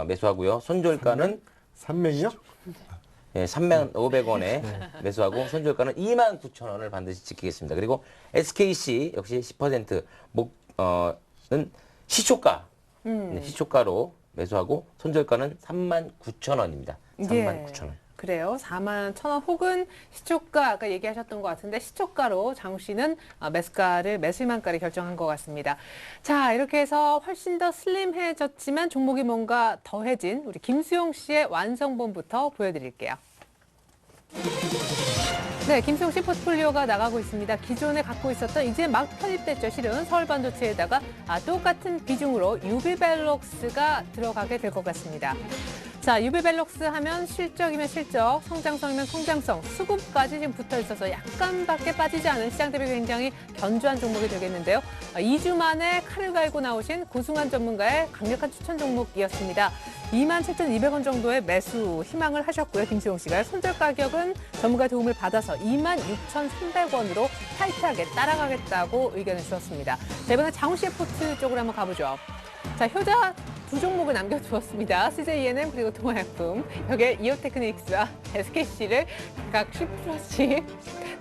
매수하고요. 손절가는 산맹이요? 네, 3,500원에 매수하고 손절가는 29,000원을 반드시 지키겠습니다. 그리고 SKC 역시 10%는 시초가 네, 시초가로 매수하고 손절가는 39,000원입니다. 39,000원. 그래요. 41,000원 혹은 시초가 아까 얘기하셨던 것 같은데 시초가로 장우 씨는 매수만가를 결정한 것 같습니다. 자, 이렇게 해서 훨씬 더 슬림해졌지만 종목이 뭔가 더해진 우리 김수용 씨의 완성본부터 보여드릴게요. 네, 김수용 씨 포트폴리오가 나가고 있습니다. 기존에 갖고 있었던 이제 막 편입됐죠. 실은 서울반도체에다가 똑같은 비중으로 유비벨록스가 들어가게 될 것 같습니다. 자, 유비벨록스 하면 실적이면 실적, 성장성이면 성장성, 수급까지 지금 붙어 있어서 약간밖에 빠지지 않은 시장 대비 굉장히 견조한 종목이 되겠는데요. 2주 만에 칼을 갈고 나오신 고승환 전문가의 강력한 추천 종목이었습니다. 27,200원 정도의 매수 희망을 하셨고요. 김수용 씨가 손절 가격은 전문가 도움을 받아서 26,300원으로 타이트하게 따라가겠다고 의견을 주었습니다. 자, 이번에 장우 씨의 포트 쪽으로 한번 가보죠. 자, 효자 두 종목을 남겨두었습니다. CJENM 그리고 동아약품. 여기에 이오테크닉스와 SKC를 각각 10%씩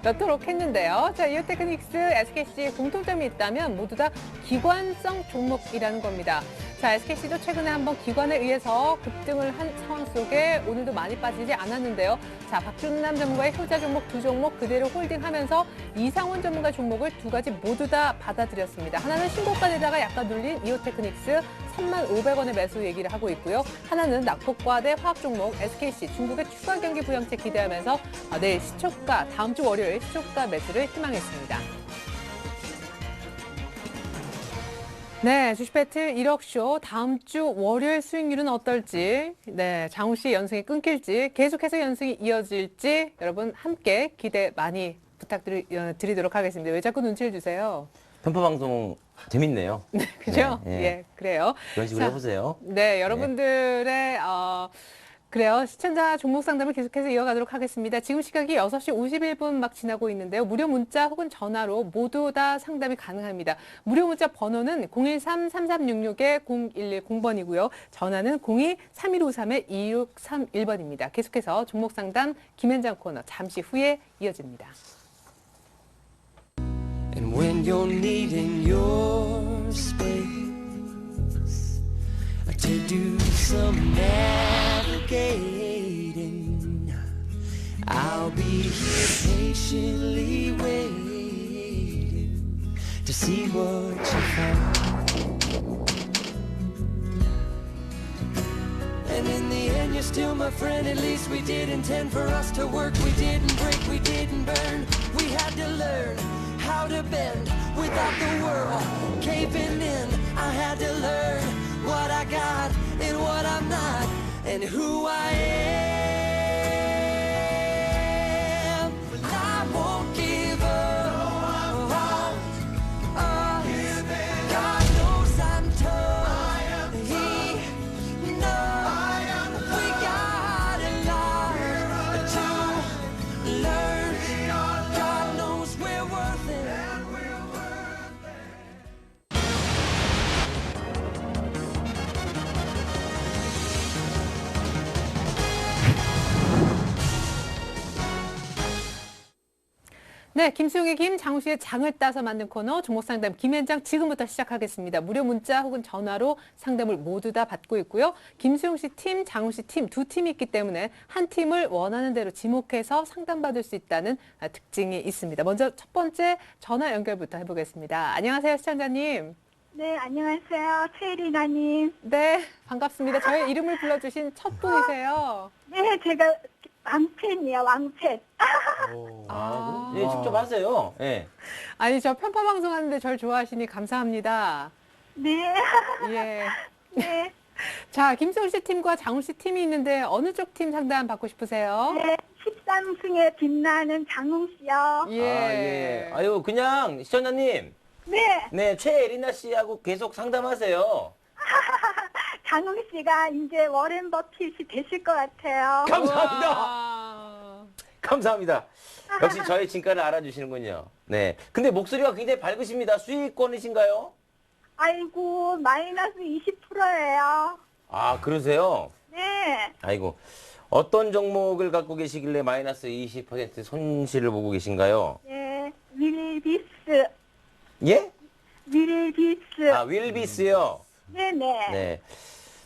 넣도록 했는데요. 자, 이오테크닉스, SKC의 공통점이 있다면 모두 다 기관성 종목이라는 겁니다. 자, SKC도 최근에 한번 기관에 의해서 급등을 한 상황 속에 오늘도 많이 빠지지 않았는데요. 자, 박준남 전문가의 효자 종목 두 종목 그대로 홀딩하면서 이상원 전문가 종목을 두 가지 모두 다 받아들였습니다. 하나는 신고가에다가 약간 눌린 이오테크닉스 35,000원의 매수 얘기를 하고 있고요. 하나는 낙폭과대 화학 종목 SKC 중국의 추가 경기 부양책 기대하면서 내일 시초가 다음 주 월요일 시초가 매수를 희망했습니다. 네, 주식 배틀 1억쇼 다음 주 월요일 수익률은 어떨지, 네, 장우 씨 연승이 끊길지, 계속해서 연승이 이어질지 여러분 함께 기대 많이 부탁드리도록 하겠습니다. 왜 자꾸 눈치를 주세요? 편파 방송 재밌네요. 네, 그죠? 네, 네. 예, 그래요. 그런 식으로 자, 해보세요. 네, 여러분들의 그래요. 시청자 종목 상담을 계속해서 이어가도록 하겠습니다. 지금 시각이 6시 51분 막 지나고 있는데요. 무료 문자 혹은 전화로 모두 다 상담이 가능합니다. 무료 문자 번호는 013-3366-0110번이고요. 전화는 02-3153-2631번입니다. 계속해서 종목 상담 김현장 코너 잠시 후에 이어집니다. And when you're needing your space to do some navigating, I'll be here patiently waiting to see what you found. And in the end, you're still my friend. At least we did intend for us to work. We didn't break, we didn't burn. We had to learn how to bend without the world caving in. I had to learn what I got and what I'm not and who I am. I won't give up. God knows I'm tough. He knows we got a lot to learn. God knows we're worth it. 네, 김수용의 김, 장우씨의 장을 따서 만든 코너 종목상담 김현장 지금부터 시작하겠습니다. 무료 문자 혹은 전화로 상담을 모두 다 받고 있고요. 김수용 씨 팀, 장우 씨 팀 두 팀이 있기 때문에 한 팀을 원하는 대로 지목해서 상담받을 수 있다는 특징이 있습니다. 먼저 첫 번째 전화 연결부터 해보겠습니다. 안녕하세요, 시청자님. 네, 안녕하세요. 최리나님. 네, 반갑습니다. 저의 이름을 불러주신 첫 분이세요. 네, 제가 왕팬이요, 왕팬. 예, 직접 하세요. 예. 아니, 저 편파 방송하는데 절 좋아하시니 감사합니다. 네, 예. 네, 자, 김수용 씨 팀과 장우 씨 팀이 있는데 어느 쪽 팀 상담 받고 싶으세요? 네. 13승에 빛나는 장웅 씨요. 예. 아, 예. 아유, 그냥 시청자님. 네, 네, 최애리나 씨하고 계속 상담하세요. 장웅 씨가 이제 워렌 버핏이 되실 것 같아요. 감사합니다. 와. 감사합니다. 역시 저의 진가를 알아주시는군요. 네. 근데 목소리가 굉장히 밝으십니다. 수익권이신가요? 아이고, 마이너스 20%예요. 아, 그러세요? 네, 아이고. 어떤 종목을 갖고 계시길래 마이너스 20% 손실을 보고 계신가요? 네, 윌비스, 예? 윌비스. 아, 윌비스요? 네, 네. 네.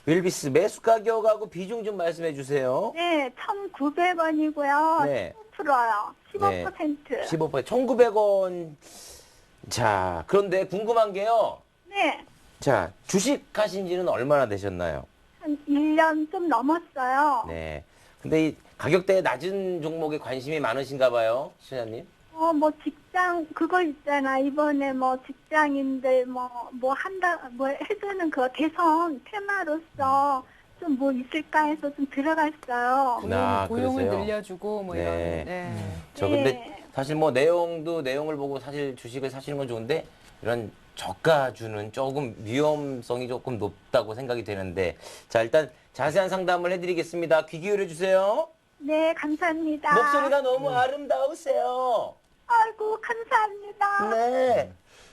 윌비스 매수 가격하고 비중 좀 말씀해 주세요. 네, 1,900원이고요. 네. 15%요. 15%. 15%. 1,900원. 자, 그런데 궁금한 게요. 네, 자, 주식 하신 지는 얼마나 되셨나요? 한 1년 좀 넘었어요. 네. 근데 이 가격대에 낮은 종목에 관심이 많으신가 봐요, 시청자님. 뭐 직장 그거 있잖아. 이번에 뭐 직장인들 뭐 해주는 그 대선 테마로서 좀 뭐 있을까 해서 좀 들어갔어요. 고용을 그러세요? 늘려주고 뭐 네. 이런. 네. 저 근데 사실 뭐 내용을 보고 사실 주식을 사시는 건 좋은데 이런 저가주는 조금 위험성이 조금 높다고 생각이 되는데 자, 일단 자세한 상담을 해드리겠습니다. 귀 기울여 주세요. 네, 감사합니다. 목소리가 너무 아름다우세요. 아이고, 감사합니다. 네.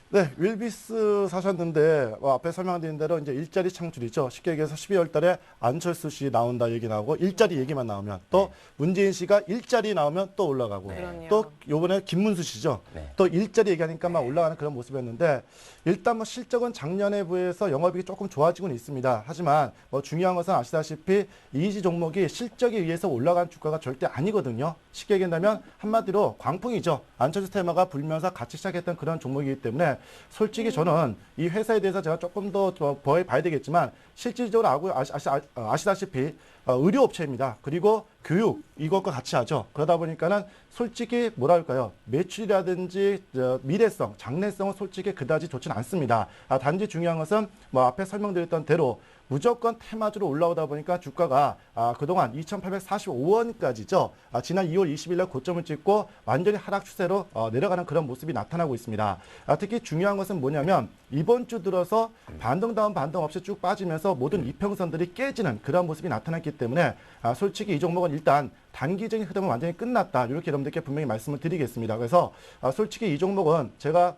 네, 윌비스 사셨는데 앞에 설명드린 대로 이제 일자리 창출이죠. 쉽게 얘기해서 12월 달에 안철수 씨 나온다 얘기 나오고 일자리 얘기만 나오면 또 문재인 씨가 일자리 나오면 또 올라가고 그럼요. 또 요번에 김문수 씨죠. 네. 또 일자리 얘기하니까 막 올라가는 그런 모습이었는데 일단 뭐 실적은 작년에 비해서 영업이익이 조금 좋아지고는 있습니다. 하지만 뭐 중요한 것은 아시다시피 이지 종목이 실적에 의해서 올라간 주가가 절대 아니거든요. 쉽게 얘기한다면 한마디로 광풍이죠. 안철수 테마가 불면서 같이 시작했던 그런 종목이기 때문에 솔직히 저는 이 회사에 대해서 제가 조금 더 봐야 되겠지만 실질적으로 아시다시피 의료업체입니다. 그리고 교육 이것과 같이 하죠. 그러다 보니까는 솔직히 뭐랄까요, 매출이라든지 미래성, 장래성은 솔직히 그다지 좋지는 않습니다. 단지 중요한 것은 뭐 앞에 설명드렸던 대로 무조건 테마주로 올라오다 보니까 주가가 그동안 2,845원까지죠. 지난 2월 20일 날 고점을 찍고 완전히 하락 추세로 내려가는 그런 모습이 나타나고 있습니다. 특히 중요한 것은 뭐냐면 이번 주 들어서 반등 다운 반등 없이 쭉 빠지면서 모든 이평선들이 깨지는 그런 모습이 나타났기 때문에 솔직히 이 종목은 일단 단기적인 흐름은 완전히 끝났다. 이렇게 여러분들께 분명히 말씀을 드리겠습니다. 그래서 솔직히 이 종목은 제가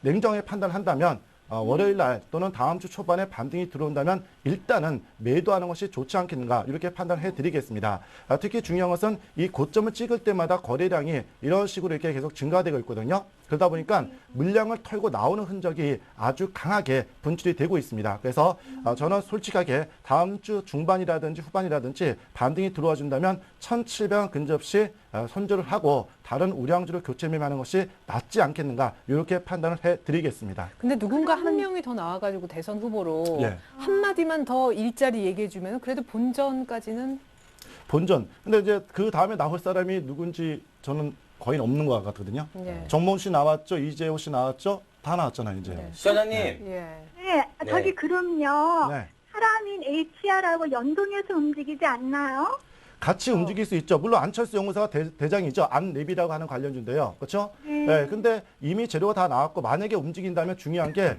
냉정하게 판단한다면 월요일 날 또는 다음 주 초반에 반등이 들어온다면 일단은 매도하는 것이 좋지 않겠는가 이렇게 판단해 드리겠습니다. 특히 중요한 것은 이 고점을 찍을 때마다 거래량이 이런 식으로 이렇게 계속 증가되고 있거든요. 그러다 보니까 물량을 털고 나오는 흔적이 아주 강하게 분출이 되고 있습니다. 그래서 저는 솔직하게 다음 주 중반이라든지 후반이라든지 반등이 들어와 준다면 1,700원 근접시 손절을 하고 다른 우량주를 교체 매매하는 것이 낫지 않겠는가 이렇게 판단을 해드리겠습니다. 근데 누군가 한 명이 더 나와가지고 대선 후보로 예. 한마디만 더 일자리 얘기해주면 그래도 본전까지는 본전. 근데 이제 그 다음에 나올 사람이 누군지 저는 거의 없는 것 같거든요. 예. 정몽 씨 나왔죠, 이재호 씨 나왔죠, 다 나왔잖아요 이제. 네. 시청자님. 예. 네, 저기 그럼요. 네. 사람인 HR하고 연동해서 움직이지 않나요? 같이 움직일 수 있죠. 물론 안철수 연구사가 대장이죠. 안내비라고 하는 관련주인데요. 그렇죠? 네. 근데 이미 재료가 다 나왔고 만약에 움직인다면 중요한 게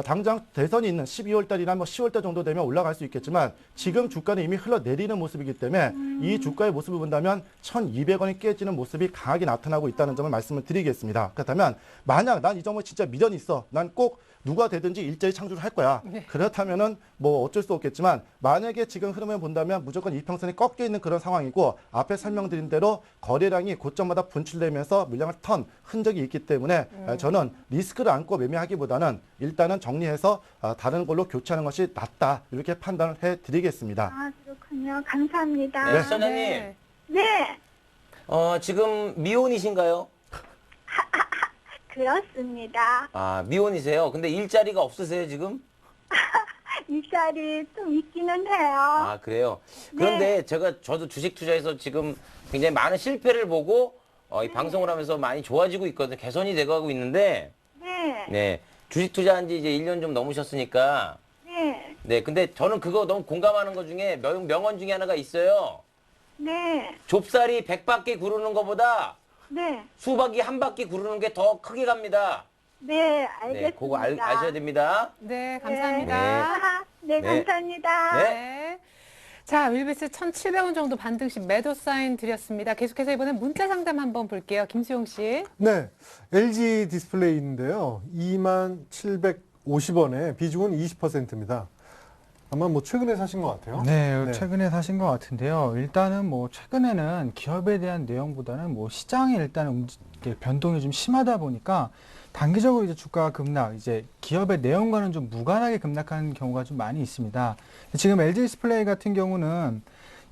당장 대선이 있는 12월 달이나 뭐 10월 달 정도 되면 올라갈 수 있겠지만 지금 주가는 이미 흘러내리는 모습이기 때문에 이 주가의 모습을 본다면 1,200원이 깨지는 모습이 강하게 나타나고 있다는 점을 말씀을 드리겠습니다. 그렇다면 만약 난 이 종목 진짜 미련이 있어. 난 꼭 누가 되든지 일자리 창출을 할 거야. 네. 그렇다면은 뭐 어쩔 수 없겠지만 만약에 지금 흐름을 본다면 무조건 이평선이 꺾여 있는 그런 상황이고 앞에 설명드린 대로 거래량이 고점마다 분출되면서 물량을 턴 흔적이 있기 때문에 저는 리스크를 안고 매매하기보다는 일단은 정리해서 다른 걸로 교체하는 것이 낫다 이렇게 판단을 해드리겠습니다. 아, 그렇군요. 감사합니다. 네, 선생님. 네. 네, 지금 미혼이신가요? 그렇습니다. 아, 미혼이세요? 근데 일자리가 없으세요, 지금? 일자리 좀 있기는 해요. 아, 그래요? 그런데 저도 주식 투자에서 지금 굉장히 많은 실패를 보고 이 방송을 하면서 많이 좋아지고 있거든요. 개선이 돼가고 있는데, 네, 네. 주식 투자한 지 이제 1년 좀 넘으셨으니까, 네, 네. 근데 저는 그거 너무 공감하는 것 중에 명언 중에 하나가 있어요. 네, 좁쌀이 100바퀴 구르는 것보다 네, 수박이 한 바퀴 구르는 게 더 크게 갑니다. 네, 알겠습니다. 네. 그거 아셔야 됩니다. 네, 네. 감사합니다. 아, 네, 네. 감사합니다. 네. 네. 자, 윌비스 1,700원 정도 반등 시 매도 사인 드렸습니다. 계속해서 이번엔 문자 상담 한번 볼게요. 김수용 씨. 네, LG 디스플레이인데요. 2750원에 비중은 20%입니다. 아마 뭐 최근에 사신 것 같아요. 네, 네. 최근에 사신 것 같은데요. 일단은 뭐 최근에는 기업에 대한 내용보다는 뭐 시장이 일단 변동이 좀 심하다 보니까 단기적으로 이제 주가가 급락, 이제 기업의 내용과는 좀 무관하게 급락하는 경우가 좀 많이 있습니다. 지금 LG 디스플레이 같은 경우는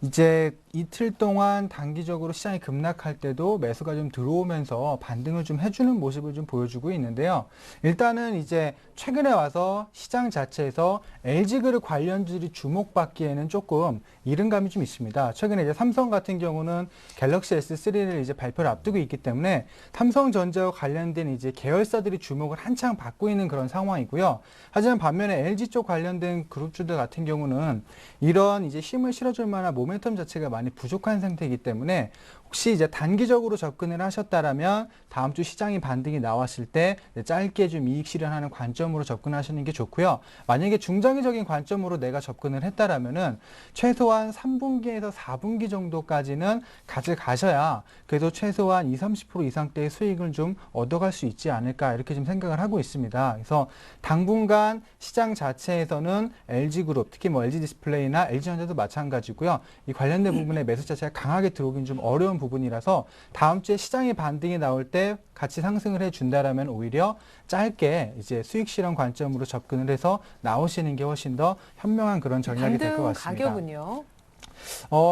이제 이틀 동안 단기적으로 시장이 급락할 때도 매수가 좀 들어오면서 반등을 좀 해주는 모습을 좀 보여주고 있는데요. 일단은 이제 최근에 와서 시장 자체에서 LG그룹 관련주들이 주목받기에는 조금 이른 감이 좀 있습니다. 최근에 이제 삼성 같은 경우는 갤럭시 S3를 이제 발표를 앞두고 있기 때문에 삼성전자와 관련된 이제 계열사들이 주목을 한창 받고 있는 그런 상황이고요. 하지만 반면에 LG 쪽 관련된 그룹주들 같은 경우는 이런 이제 힘을 실어줄 만한 모멘텀 자체가 많이 부족한 상태이기 때문에 혹시 이제 단기적으로 접근을 하셨다라면 다음 주 시장이 반등이 나왔을 때 짧게 좀 이익 실현하는 관점으로 접근하시는 게 좋고요. 만약에 중장기적인 관점으로 내가 접근을 했다라면은 최소한 3분기에서 4분기 정도까지는 가져가셔야 그래도 최소한 20-30% 이상대의 수익을 좀 얻어갈 수 있지 않을까 이렇게 좀 생각을 하고 있습니다. 그래서 당분간 시장 자체에서는 LG그룹, 특히 뭐 LG 디스플레이나 LG전자도 마찬가지고요. 이 관련된 부분에 매수 자체가 강하게 들어오긴 좀 어려운 부분이라서 다음 주에 시장의 반등이 나올 때 같이 상승을 해준다라면 오히려 짧게 이제 수익 실현 관점으로 접근을 해서 나오시는 게 훨씬 더 현명한 그런 전략이 될 것 반등 같습니다. 가격은요?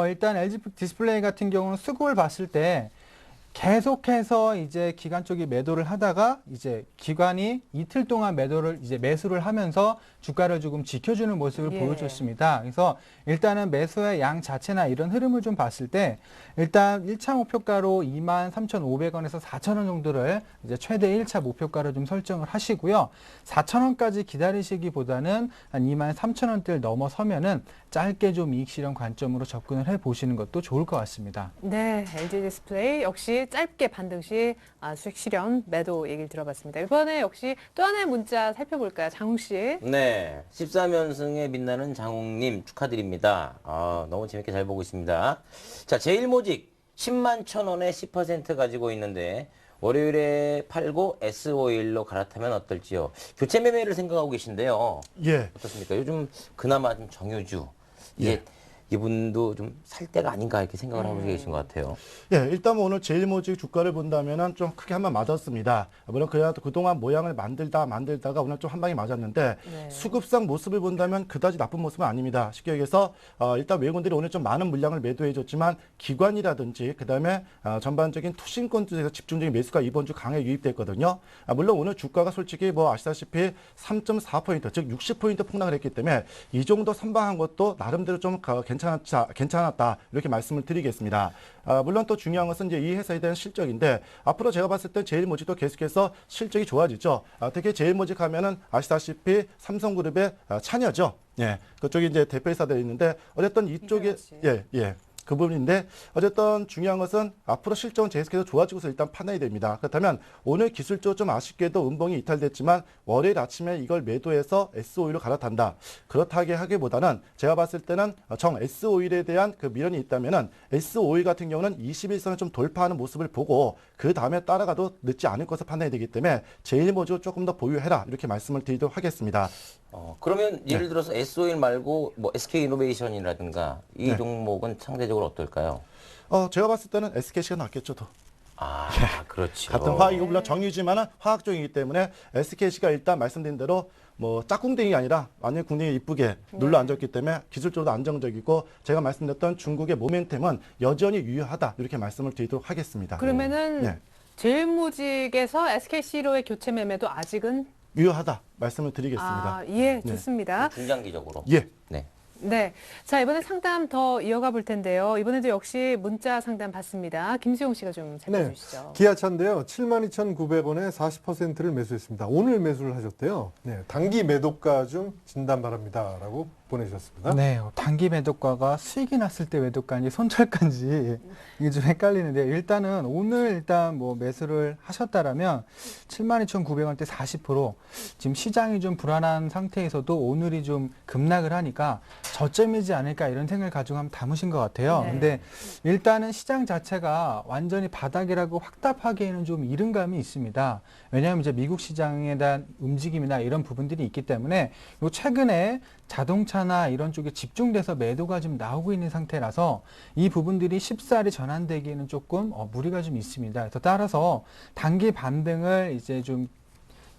일단 LG 디스플레이 같은 경우는 수급을 봤을 때 계속해서 이제 기관 쪽이 매도를 하다가 이제 기관이 이틀 동안 매수를 하면서 주가를 조금 지켜주는 모습을 예. 보여줬습니다. 그래서 일단은 매수의 양 자체나 이런 흐름을 좀 봤을 때 일단 1차 목표가로 23,500원에서 4,000원 정도를 이제 최대 1차 목표가로 좀 설정을 하시고요. 4,000원까지 기다리시기보다는 한 23,000원대를 넘어서면은 짧게 좀 이익 실현 관점으로 접근을 해 보시는 것도 좋을 것 같습니다. 네, LG 디스플레이 역시 짧게 반등 시 수익 실현 매도 얘기를 들어봤습니다. 이번에 역시 또 하나의 문자 살펴볼까요? 장웅 씨. 네. 13연승에 빛나는 장홍님 축하드립니다. 너무 재밌게 잘 보고 있습니다. 자, 제일모직 10만 1,000원에 10% 가지고 있는데 월요일에 팔고 S51로 갈아타면 어떨지요? 교체 매매를 생각하고 계신데요. 예. 어떻습니까? 요즘 그나마 좀 정유주. 이게 이분도 좀 살 때가 아닌가 이렇게 생각을 하고 계신 것 같아요. 예, 일단 뭐 오늘 제일모직 주가를 본다면은 좀 크게 한 방 맞았습니다. 물론 그래도 그동안 모양을 만들다가 오늘 좀 한 방이 맞았는데 네. 수급상 모습을 본다면 그다지 나쁜 모습은 아닙니다. 쉽게 얘기해서 일단 외국인들이 오늘 좀 많은 물량을 매도해줬지만 기관이라든지 그다음에 전반적인 투신권주에서 집중적인 매수가 이번 주 강하게 유입됐거든요. 물론 오늘 주가가 솔직히 뭐 아시다시피 3.4%, 즉 60포인트 폭락을 했기 때문에 이 정도 선방한 것도 나름대로 좀 괜찮았다 이렇게 말씀을 드리겠습니다. 물론 또 중요한 것은 이제 이 회사에 대한 실적인데 앞으로 제가 봤을 때 제일모직도 계속해서 실적이 좋아지죠. 특히 제일모직 하면은 아시다시피 삼성그룹의 차녀죠. 예, 그쪽이 이제 대표이사들이 있는데 어쨌든 이쪽에 이사연 씨. 예. 그 부분인데 어쨌든 중요한 것은 앞으로 실적은 계속해서 좋아지고서 일단 판단이 됩니다. 그렇다면 오늘 기술적으로 좀 아쉽게도 음봉이 이탈됐지만 월요일 아침에 이걸 매도해서 S5일로 갈아탄다. 그렇다게 하기보다는 제가 봤을 때는 정 S5일에 대한 그 미련이 있다면은 S5일 같은 경우는 21선을 좀 돌파하는 모습을 보고 그 다음에 따라가도 늦지 않을 것을 판단이 되기 때문에 제일모직을 조금 더 보유해라 이렇게 말씀을 드리도록 하겠습니다. 그러면 예를 들어서 S5일 말고 뭐 SK이노베이션이라든가 이 네. 종목은 상대적으로 어떨까요? 제가 봤을 때는 SKC가 낫겠죠. 더. 아, 그렇죠. 같은 화학이고 물론 정유지만은 화학 쪽이기 때문에 SKC가 일단 말씀드린 대로 뭐 짝꿍댕이 아니라 완전히 궁뎅이 이쁘게 눌러 앉았기 때문에 기술적으로 안정적이고 제가 말씀드렸던 중국의 모멘텀은 여전히 유효하다 이렇게 말씀을 드리도록 하겠습니다. 그러면은 네. 제일모직에서 SKC로의 교체 매매도 아직은 유효하다 말씀을 드리겠습니다. 예, 네. 좋습니다. 중장기적으로. 예. 네. 네. 자, 이번에 상담 더 이어가 볼 텐데요. 이번에도 역시 문자 상담 받습니다. 김수용 씨가 좀 살펴주시죠. 기아차인데요. 72,900원에 40%를 매수했습니다. 오늘 매수를 하셨대요. 네, 단기 매도가 중 진단 바랍니다라고 보내주셨습니다. 네, 단기 매도가가 수익이 났을 때 매도가인지 손절가인지 이게 좀 헷갈리는데 일단은 오늘 일단 뭐 매수를 하셨다라면 72,900원대 40% 지금 시장이 좀 불안한 상태에서도 오늘이 좀 급락을 하니까 저점이지 않을까 이런 생각을 가지고 한번 담으신 것 같아요. 네. 근데 일단은 시장 자체가 완전히 바닥이라고 확답하기에는 좀 이른 감이 있습니다. 왜냐하면 이제 미국 시장에 대한 움직임이나 이런 부분들이 있기 때문에 요 최근에 자동차나 이런 쪽에 집중돼서 매도가 좀 나오고 있는 상태라서 이 부분들이 쉽사리 전환되기에는 조금 무리가 좀 있습니다. 그래서 따라서 단기 반등을 이제 좀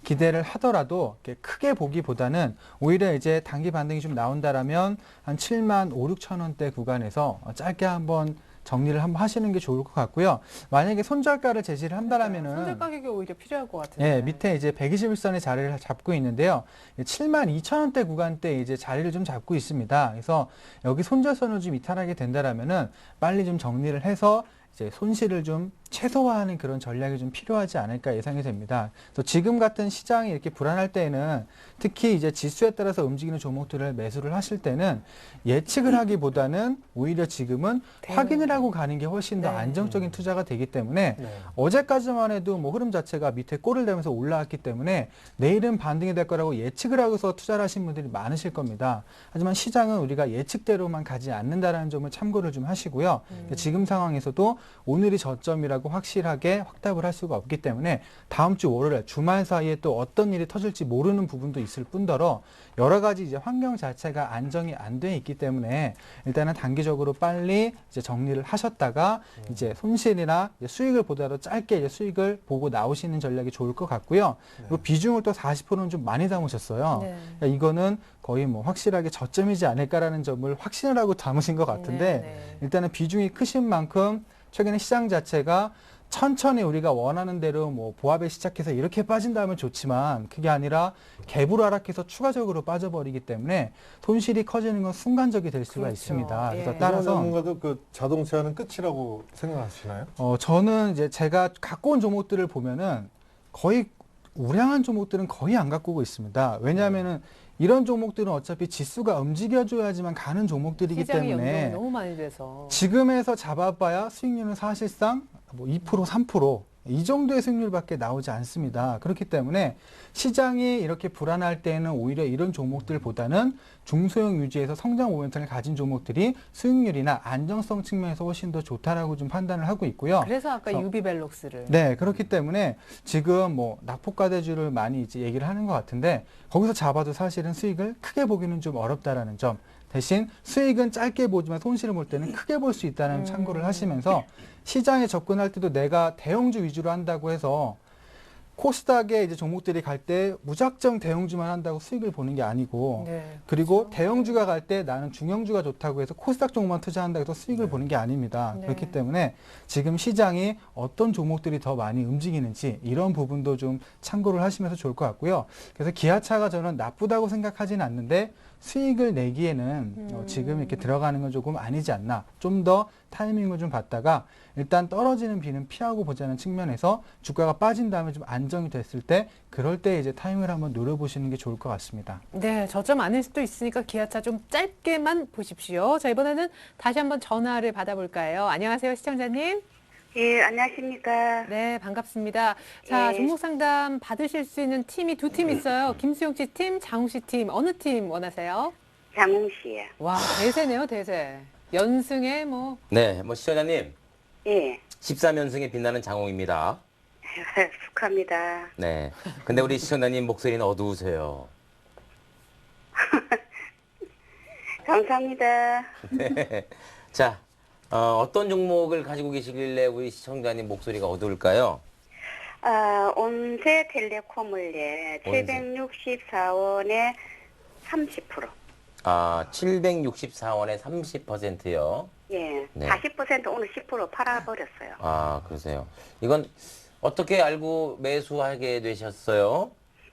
기대를 하더라도 이렇게 크게 보기보다는 오히려 이제 단기 반등이 좀 나온다라면 한 7만 5, 6천 원대 구간에서 짧게 한번 정리를 한번 하시는 게 좋을 것 같고요. 만약에 손절가를 제시를 한다라면은 손절 가격이 오히려 필요할 것 같은데. 예, 밑에 이제 121선의 자리를 잡고 있는데요. 7만 2천 원대 구간대 이제 자리를 좀 잡고 있습니다. 그래서 여기 손절선을 좀 이탈하게 된다라면은 빨리 좀 정리를 해서 이제 손실을 좀 최소화하는 그런 전략이 좀 필요하지 않을까 예상이 됩니다. 그래서 지금 같은 시장이 이렇게 불안할 때는 특히 이제 지수에 따라서 움직이는 종목들을 매수를 하실 때는 예측을 하기보다는 오히려 지금은 확인을 하고 가는 게 훨씬 더 네. 안정적인 투자가 되기 때문에 네. 어제까지만 해도 뭐 흐름 자체가 밑에 꼬리를 대면서 올라왔기 때문에 내일은 반등이 될 거라고 예측을 하고서 투자를 하신 분들이 많으실 겁니다. 하지만 시장은 우리가 예측대로만 가지 않는다라는 점을 참고를 좀 하시고요. 지금 상황에서도 오늘이 저점이라고 확실하게 확답을 할 수가 없기 때문에 다음 주 월요일 주말 사이에 또 어떤 일이 터질지 모르는 부분도 있을 뿐더러 여러 가지 이제 환경 자체가 안정이 안 돼 있기 때문에 일단은 단기적으로 빨리 이제 정리를 하셨다가 이제 손실이나 이제 수익을 보다도 짧게 이제 수익을 보고 나오시는 전략이 좋을 것 같고요. 그리고 비중을 또 40%는 좀 많이 담으셨어요. 네. 그러니까 이거는 거의 뭐 확실하게 저점이지 않을까라는 점을 확신을 하고 담으신 것 같은데 네, 네. 일단은 비중이 크신 만큼 최근에 시장 자체가 천천히 우리가 원하는 대로 뭐 보합에 시작해서 이렇게 빠진다면 좋지만 그게 아니라 갭으로 하락해서 추가적으로 빠져버리기 때문에 손실이 커지는 건 순간적이 될 수가 그렇죠. 있습니다. 그래서 예. 따라서 전문가도 그 자동차는 끝이라고 생각하시나요? 저는 이제 제가 갖고 온 종목들을 보면은 거의 우량한 종목들은 거의 안 갖고 오고 있습니다. 왜냐하면은 이런 종목들은 어차피 지수가 움직여줘야지만 가는 종목들이기 시장의 연동이 때문에 너무 많이 돼서. 지금에서 잡아봐야 수익률은 사실상 뭐 2%, 3%, 이 정도의 수익률밖에 나오지 않습니다. 그렇기 때문에 시장이 이렇게 불안할 때는 오히려 이런 종목들보다는 중소형 유지에서 성장 모멘텀을 가진 종목들이 수익률이나 안정성 측면에서 훨씬 더 좋다라고 좀 판단을 하고 있고요. 그래서 아까 그래서- 유비벨록스를. 네, 그렇기 때문에 지금 뭐 낙폭과대주를 많이 이제 얘기를 하는 것 같은데 거기서 잡아도 사실은 수익을 크게 보기는 좀 어렵다라는 점. 대신 수익은 짧게 보지만 손실을 볼 때는 크게 볼 수 있다는 참고를 하시면서 시장에 접근할 때도 내가 대형주 위주로 한다고 해서 코스닥에 이제 종목들이 갈 때 무작정 대형주만 한다고 수익을 보는 게 아니고 네. 그리고 대형주가 갈 때 나는 중형주가 좋다고 해서 코스닥 종목만 투자한다고 해서 수익을 보는 게 아닙니다. 네. 그렇기 때문에 지금 시장이 어떤 종목들이 더 많이 움직이는지 이런 부분도 좀 참고를 하시면서 좋을 것 같고요. 그래서 기아차가 저는 나쁘다고 생각하지는 않는데 수익을 내기에는 지금 이렇게 들어가는 건 조금 아니지 않나. 좀 더 타이밍을 좀 봤다가 일단 떨어지는 비는 피하고 보자는 측면에서 주가가 빠진 다음에 좀 안정이 됐을 때 그럴 때 이제 타이밍을 한번 노려보시는 게 좋을 것 같습니다. 네, 저점 아닐 수도 있으니까 기아차 좀 짧게만 보십시오. 자, 이번에는 다시 한번 전화를 받아볼까요? 안녕하세요, 시청자님. 예, 안녕하십니까. 네, 반갑습니다. 자, 예. 종목 상담 받으실 수 있는 팀이 두 팀 있어요. 김수영 씨 팀, 장웅 씨 팀. 어느 팀 원하세요? 장웅 씨요. 와, 대세네요, 대세. 연승에 뭐. 네, 뭐 시청자님 예, 13연승에 빛나는 장홍입니다. 축하합니다. 네. 근데 우리 시청자님 목소리는 어두우세요. 감사합니다. 네. 자, 어떤 종목을 가지고 계시길래 우리 시청자님 목소리가 어두울까요? 온세텔레콤을 예, 온세. 764원에 30%. 764원에 30%요. 예, 네. 40% 오늘 10% 팔아버렸어요. 아, 그러세요. 이건 어떻게 알고 매수하게 되셨어요?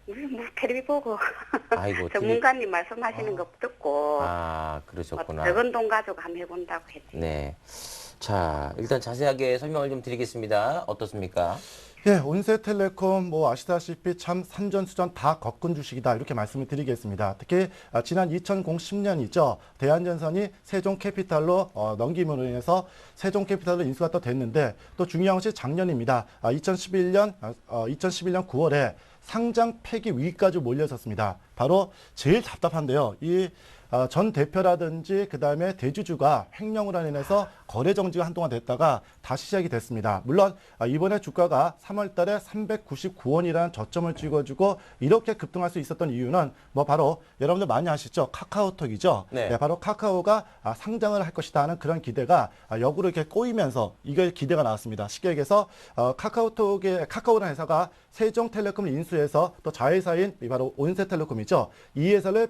뭐 텔레비 보고 아이고, 전문가님 말씀하시는 거 듣고 아, 그러셨구나. 적은 돈 가지고 한번 해본다고 했지. 네. 자, 일단 자세하게 설명을 좀 드리겠습니다. 어떻습니까? 예, 온세텔레콤 뭐 아시다시피 참 산전수전 다 겪은 주식이다 이렇게 말씀을 드리겠습니다. 특히 지난 2010년이죠. 대한전선이 세종캐피탈로 넘김으로 인해서 세종캐피탈로 인수가 또 됐는데 또 중요한 것이 작년입니다. 2011년 9월에 상장 폐기 위기까지 몰려섰습니다. 바로 제일 답답한데요. 이 전 대표라든지 그다음에 대주주가 횡령으로 인해서 거래 정지가 한동안 됐다가 다시 시작이 됐습니다. 물론 이번에 주가가 3월 달에 399원이라는 저점을 찍어주고 이렇게 급등할 수 있었던 이유는 뭐 바로 여러분들 많이 아시죠? 카카오톡이죠. 네. 네, 바로 카카오가 상장을 할 것이다 하는 그런 기대가 역으로 이렇게 꼬이면서 이게 기대가 나왔습니다. 쉽게 얘기해서 카카오라는 회사가 세종텔레콤을 인수해서 또 자회사인 바로 온세텔레콤이죠. 이 회사를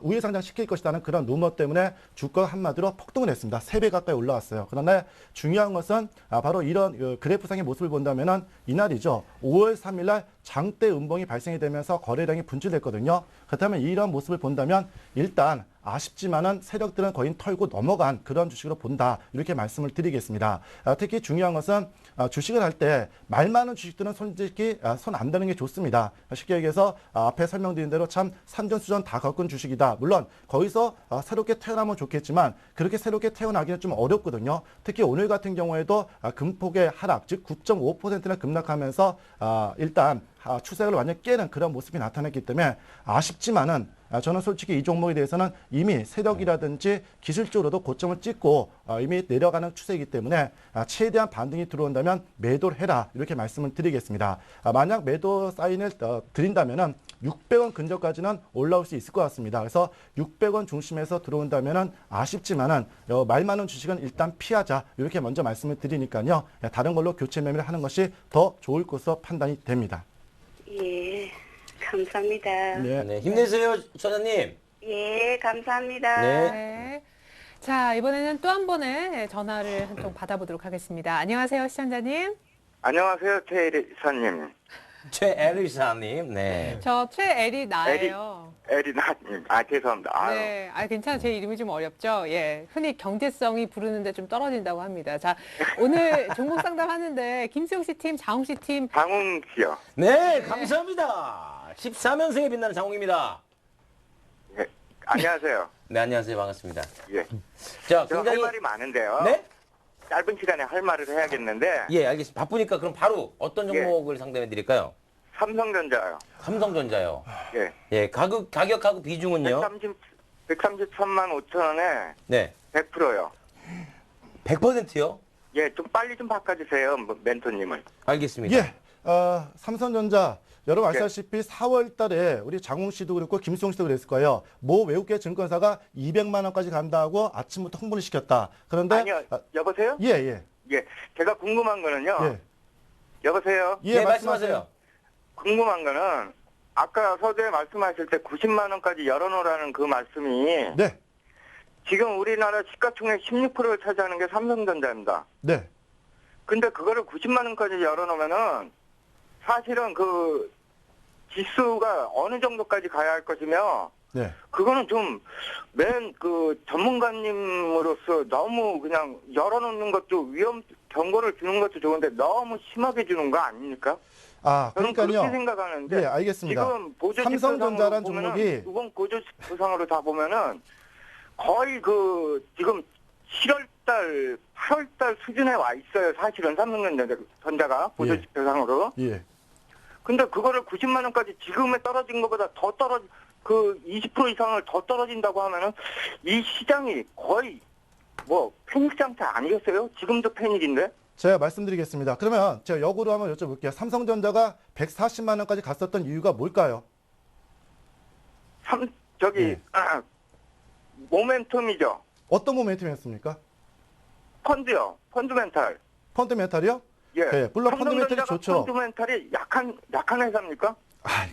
우회 상장시킬 것이라는 그런 루머 때문에 주가가 한마디로 폭등을 했습니다. 3배 가까이 올라왔어요. 그런데 중요한 것은 바로 이런 그래프상의 모습을 본다면은 이날이죠. 5월 3일 날 장대 음봉이 발생이 되면서 거래량이 분출됐거든요. 그렇다면 이런 모습을 본다면 일단 아쉽지만은 세력들은 거의 털고 넘어간 그런 주식으로 본다. 이렇게 말씀을 드리겠습니다. 특히 중요한 것은 주식을 할 때 말 많은 주식들은 솔직히 손 안 대는 게 좋습니다. 쉽게 얘기해서 앞에 설명드린 대로 참 산전수전 다 겪은 주식이다. 물론 거기서 새롭게 태어나면 좋겠지만 그렇게 새롭게 태어나기는 좀 어렵거든요. 특히 오늘 같은 경우에도 금폭의 하락, 즉 9.5%나 급락하면서 일단 추세를 완전히 깨는 그런 모습이 나타났기 때문에 아쉽지만은 저는 솔직히 이 종목에 대해서는 이미 세력이라든지 기술적으로도 고점을 찍고 이미 내려가는 추세이기 때문에 최대한 반등이 들어온다면 매도를 해라 이렇게 말씀을 드리겠습니다. 만약 매도 사인을 드린다면은 600원 근처까지는 올라올 수 있을 것 같습니다. 그래서 600원 중심에서 들어온다면은 아쉽지만은 말 많은 주식은 일단 피하자 이렇게 먼저 말씀을 드리니까요. 다른 걸로 교체 매매를 하는 것이 더 좋을 것으로 판단이 됩니다. 예, 감사합니다. 네, 힘내세요, 시청자님. 예, 감사합니다. 네. 네. 자, 이번에는 또 한 번의 전화를 한 통 받아보도록 하겠습니다. 안녕하세요, 시청자님. 안녕하세요, 최일사님. 최에리사님, 네. 저 최애리 나예요. 에리나님. 죄송합니다. 아유. 네, 괜찮아요. 제 이름이 좀 어렵죠? 예. 흔히 경제성이 부르는데 좀 떨어진다고 합니다. 자, 오늘 종목 상담하는데 김수영 씨 팀, 장웅 씨 팀. 장웅 씨요. 네, 감사합니다. 13연승에 빛나는 장홍입니다. 예, 안녕하세요. 네, 안녕하세요. 반갑습니다. 예. 자, 저 할 굉장히. 말이 많은데요. 네? 짧은 시간에 할 말을 해야겠는데. 예, 알겠습니다. 바쁘니까 그럼 바로 어떤 종목을 상담해 드릴까요? 삼성전자요. 삼성전자요. 예. 예, 가격하고 비중은요? 133만 5천 원에 네. 100%요. 100%요? 예, 좀 빨리 좀 바꿔주세요, 멘토님을. 알겠습니다. 예, 삼성전자 여러분 예. 아시다시피 4월 달에 우리 장웅 씨도 그렇고 김수영 씨도 그랬을 거예요. 모 외국계 증권사가 200만 원까지 간다고 아침부터 홍보를 시켰다. 그런데 아니요, 여보세요? 예. 예. 제가 궁금한 거는요. 예. 여보세요? 네, 말씀하세요. 궁금한 거는 아까 서두에 말씀하실 때 90만 원까지 열어놓으라는 그 말씀이 네. 지금 우리나라 시가총액 16%를 차지하는 게 삼성전자입니다. 네. 근데 그거를 90만 원까지 열어놓으면은 사실은 그 지수가 어느 정도까지 가야 할 것이며 네. 그거는 좀 맨 그 전문가님으로서 너무 그냥 열어놓는 것도 경고를 주는 것도 좋은데 너무 심하게 주는 거 아닙니까? 아, 저는 그러니까요. 그렇게 생각하는데 예, 알겠습니다. 지금 보조지표상으로 삼성전자란 보면은 종목이 이번 보조지표상으로 다 보면은 거의 그 지금 7월달, 8월달 수준에 와 있어요. 사실은 삼성전자가 보조지표상으로. 예. 근데 그거를 90만 원까지 지금에 떨어진 것보다 더 그 20% 이상을 더 떨어진다고 하면은 이 시장이 거의 뭐 패닉 상태 아니겠어요? 지금도 패닉인데. 제가 말씀드리겠습니다. 그러면 제가 역으로 한번 여쭤볼게요. 삼성전자가 140만 원까지 갔었던 이유가 뭘까요? 예. 모멘텀이죠. 어떤 모멘텀이었습니까? 펀드요. 펀드멘탈. 펀드멘탈이요? 예. 네, 물론 펀드멘탈이 삼성전자가 좋죠. 펀드멘탈이 약한 회사입니까?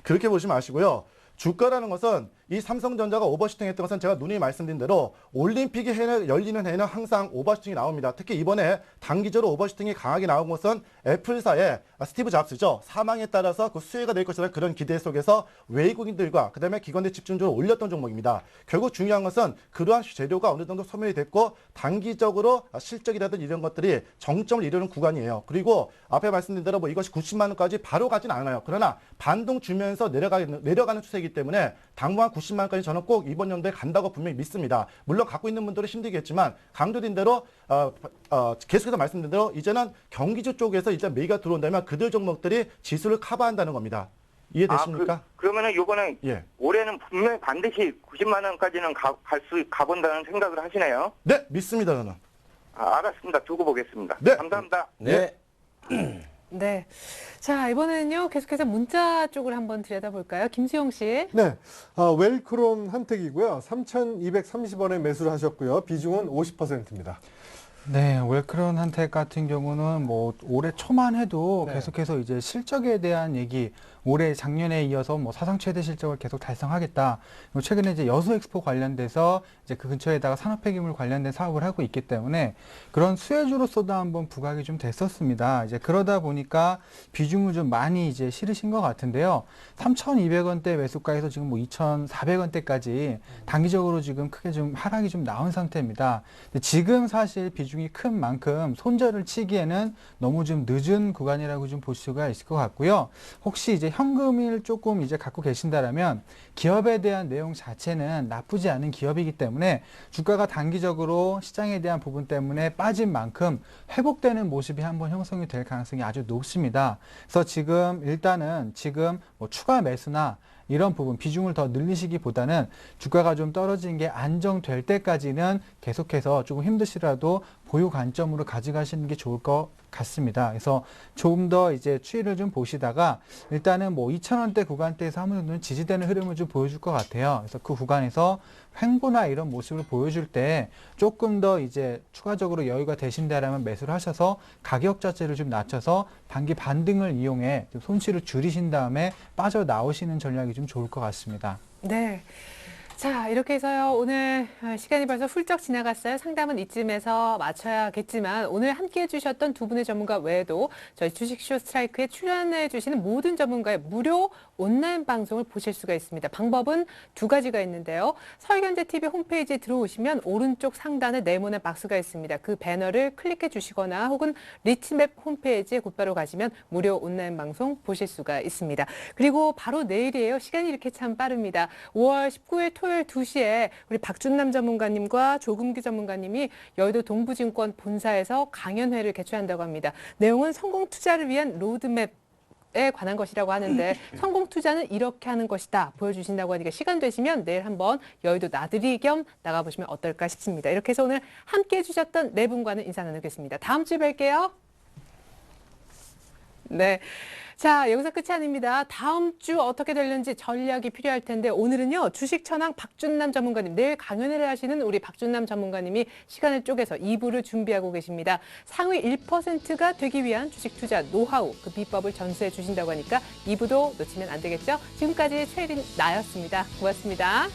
그렇게 보시면 아시고요. 주가라는 것은 이 삼성전자가 오버슈팅 했던 것은 제가 누누이 말씀드린 대로 올림픽이 열리는 해는 항상 오버슈팅이 나옵니다. 특히 이번에 단기적으로 오버슈팅이 강하게 나온 것은 애플사의 스티브 잡스죠. 사망에 따라서 그 수혜가 될 것이라는 그런 기대 속에서 외국인들과 그다음에 기관들 집중적으로 올렸던 종목입니다. 결국 중요한 것은 그러한 재료가 어느 정도 소멸이 됐고 단기적으로 실적이라든 이런 것들이 정점을 이루는 구간이에요. 그리고 앞에 말씀드린 대로 뭐 이것이 90만 원까지 바로 가진 않아요. 그러나 반동 주면서 내려가는 추세이기 때문에 당분간 90만 원까지 저는 꼭 이번 연도에 간다고 분명히 믿습니다. 물론 갖고 있는 분들은 힘들겠지만 강조된 대로 계속해서 말씀드린 대로 이제는 경기주 쪽에서 이제 매기가 들어온다면 그들 종목들이 지수를 커버한다는 겁니다. 이해되십니까? 그러면은 요거는 예. 올해는 분명히 반드시 90만 원까지는 가본다는 생각을 하시네요. 네, 믿습니다 저는. 알았습니다. 두고 보겠습니다. 네. 감사합니다. 네. 네. 자, 이번에는요, 계속해서 문자 쪽을 한번 들여다볼까요? 김수용 씨. 네, 웰크론 한택이고요. 3,230원에 매수를 하셨고요. 비중은 50%입니다. 네, 웰크론 한택 같은 경우는 뭐 올해 초만 해도 네. 계속해서 이제 실적에 대한 얘기, 올해 작년에 이어서 뭐 사상 최대 실적을 계속 달성하겠다. 그리고 최근에 이제 여수 엑스포 관련돼서 이제 그 근처에다가 산업 폐기물 관련된 사업을 하고 있기 때문에 그런 수혜주로서도 한번 부각이 좀 됐었습니다. 이제 그러다 보니까 비중을 좀 많이 이제 실으신 것 같은데요. 3,200원대 매수가에서 지금 뭐 2,400원대까지 단기적으로 지금 크게 좀 하락이 좀 나온 상태입니다. 근데 지금 사실 비중이 큰 만큼 손절을 치기에는 너무 좀 늦은 구간이라고 좀 볼 수가 있을 것 같고요. 혹시 이제 현금을 조금 이제 갖고 계신다라면 기업에 대한 내용 자체는 나쁘지 않은 기업이기 때문에 주가가 단기적으로 시장에 대한 부분 때문에 빠진 만큼 회복되는 모습이 한번 형성이 될 가능성이 아주 높습니다. 그래서 지금 일단은 지금 뭐 추가 매수나 이런 부분 비중을 더 늘리시기보다는 주가가 좀 떨어지는 게 안정될 때까지는 계속해서 조금 힘드시라도 보유 관점으로 가져가시는 게 좋을 것 같습니다. 그래서 조금 더 이제 추이를 좀 보시다가 일단은 뭐 2,000원대 구간대에서 한 번은 지지되는 흐름을 좀 보여줄 것 같아요. 그래서 그 구간에서 횡보나 이런 모습을 보여줄 때 조금 더 이제 추가적으로 여유가 되신다라면 매수를 하셔서 가격 자체를 좀 낮춰서 단기 반등을 이용해 좀 손실을 줄이신 다음에 빠져나오시는 전략이 좀 좋을 것 같습니다. 네. 자, 이렇게 해서요. 오늘 시간이 벌써 훌쩍 지나갔어요. 상담은 이쯤에서 마쳐야겠지만 오늘 함께 해주셨던 두 분의 전문가 외에도 저희 주식쇼 스트라이크에 출연해 주시는 모든 전문가의 무료 온라인 방송을 보실 수가 있습니다. 방법은 두 가지가 있는데요. 서울경제TV 홈페이지에 들어오시면 오른쪽 상단에 네모난 박스가 있습니다. 그 배너를 클릭해 주시거나 혹은 리치맵 홈페이지에 곧바로 가시면 무료 온라인 방송 보실 수가 있습니다. 그리고 바로 내일이에요. 시간이 이렇게 참 빠릅니다. 5월 19일 토요일 2시에 우리 박준남 전문가님과 조금기 전문가님이 여의도 동부증권 본사에서 강연회를 개최한다고 합니다. 내용은 성공 투자를 위한 로드맵 에 관한 것이라고 하는데 성공 투자는 이렇게 하는 것이다 보여주신다고 하니까 시간 되시면 내일 한번 여의도 나들이 겸 나가보시면 어떨까 싶습니다. 이렇게 해서 오늘 함께해 주셨던 네 분과는 인사 나누겠습니다. 다음 주에 뵐게요. 네. 자, 여기서 끝이 아닙니다. 다음 주 어떻게 될는지 전략이 필요할 텐데 오늘은요. 주식천왕 박준남 전문가님, 내일 강연회를 하시는 우리 박준남 전문가님이 시간을 쪼개서 2부를 준비하고 계십니다. 상위 1%가 되기 위한 주식 투자 노하우, 그 비법을 전수해 주신다고 하니까 2부도 놓치면 안 되겠죠? 지금까지 최혜린 나였습니다. 고맙습니다.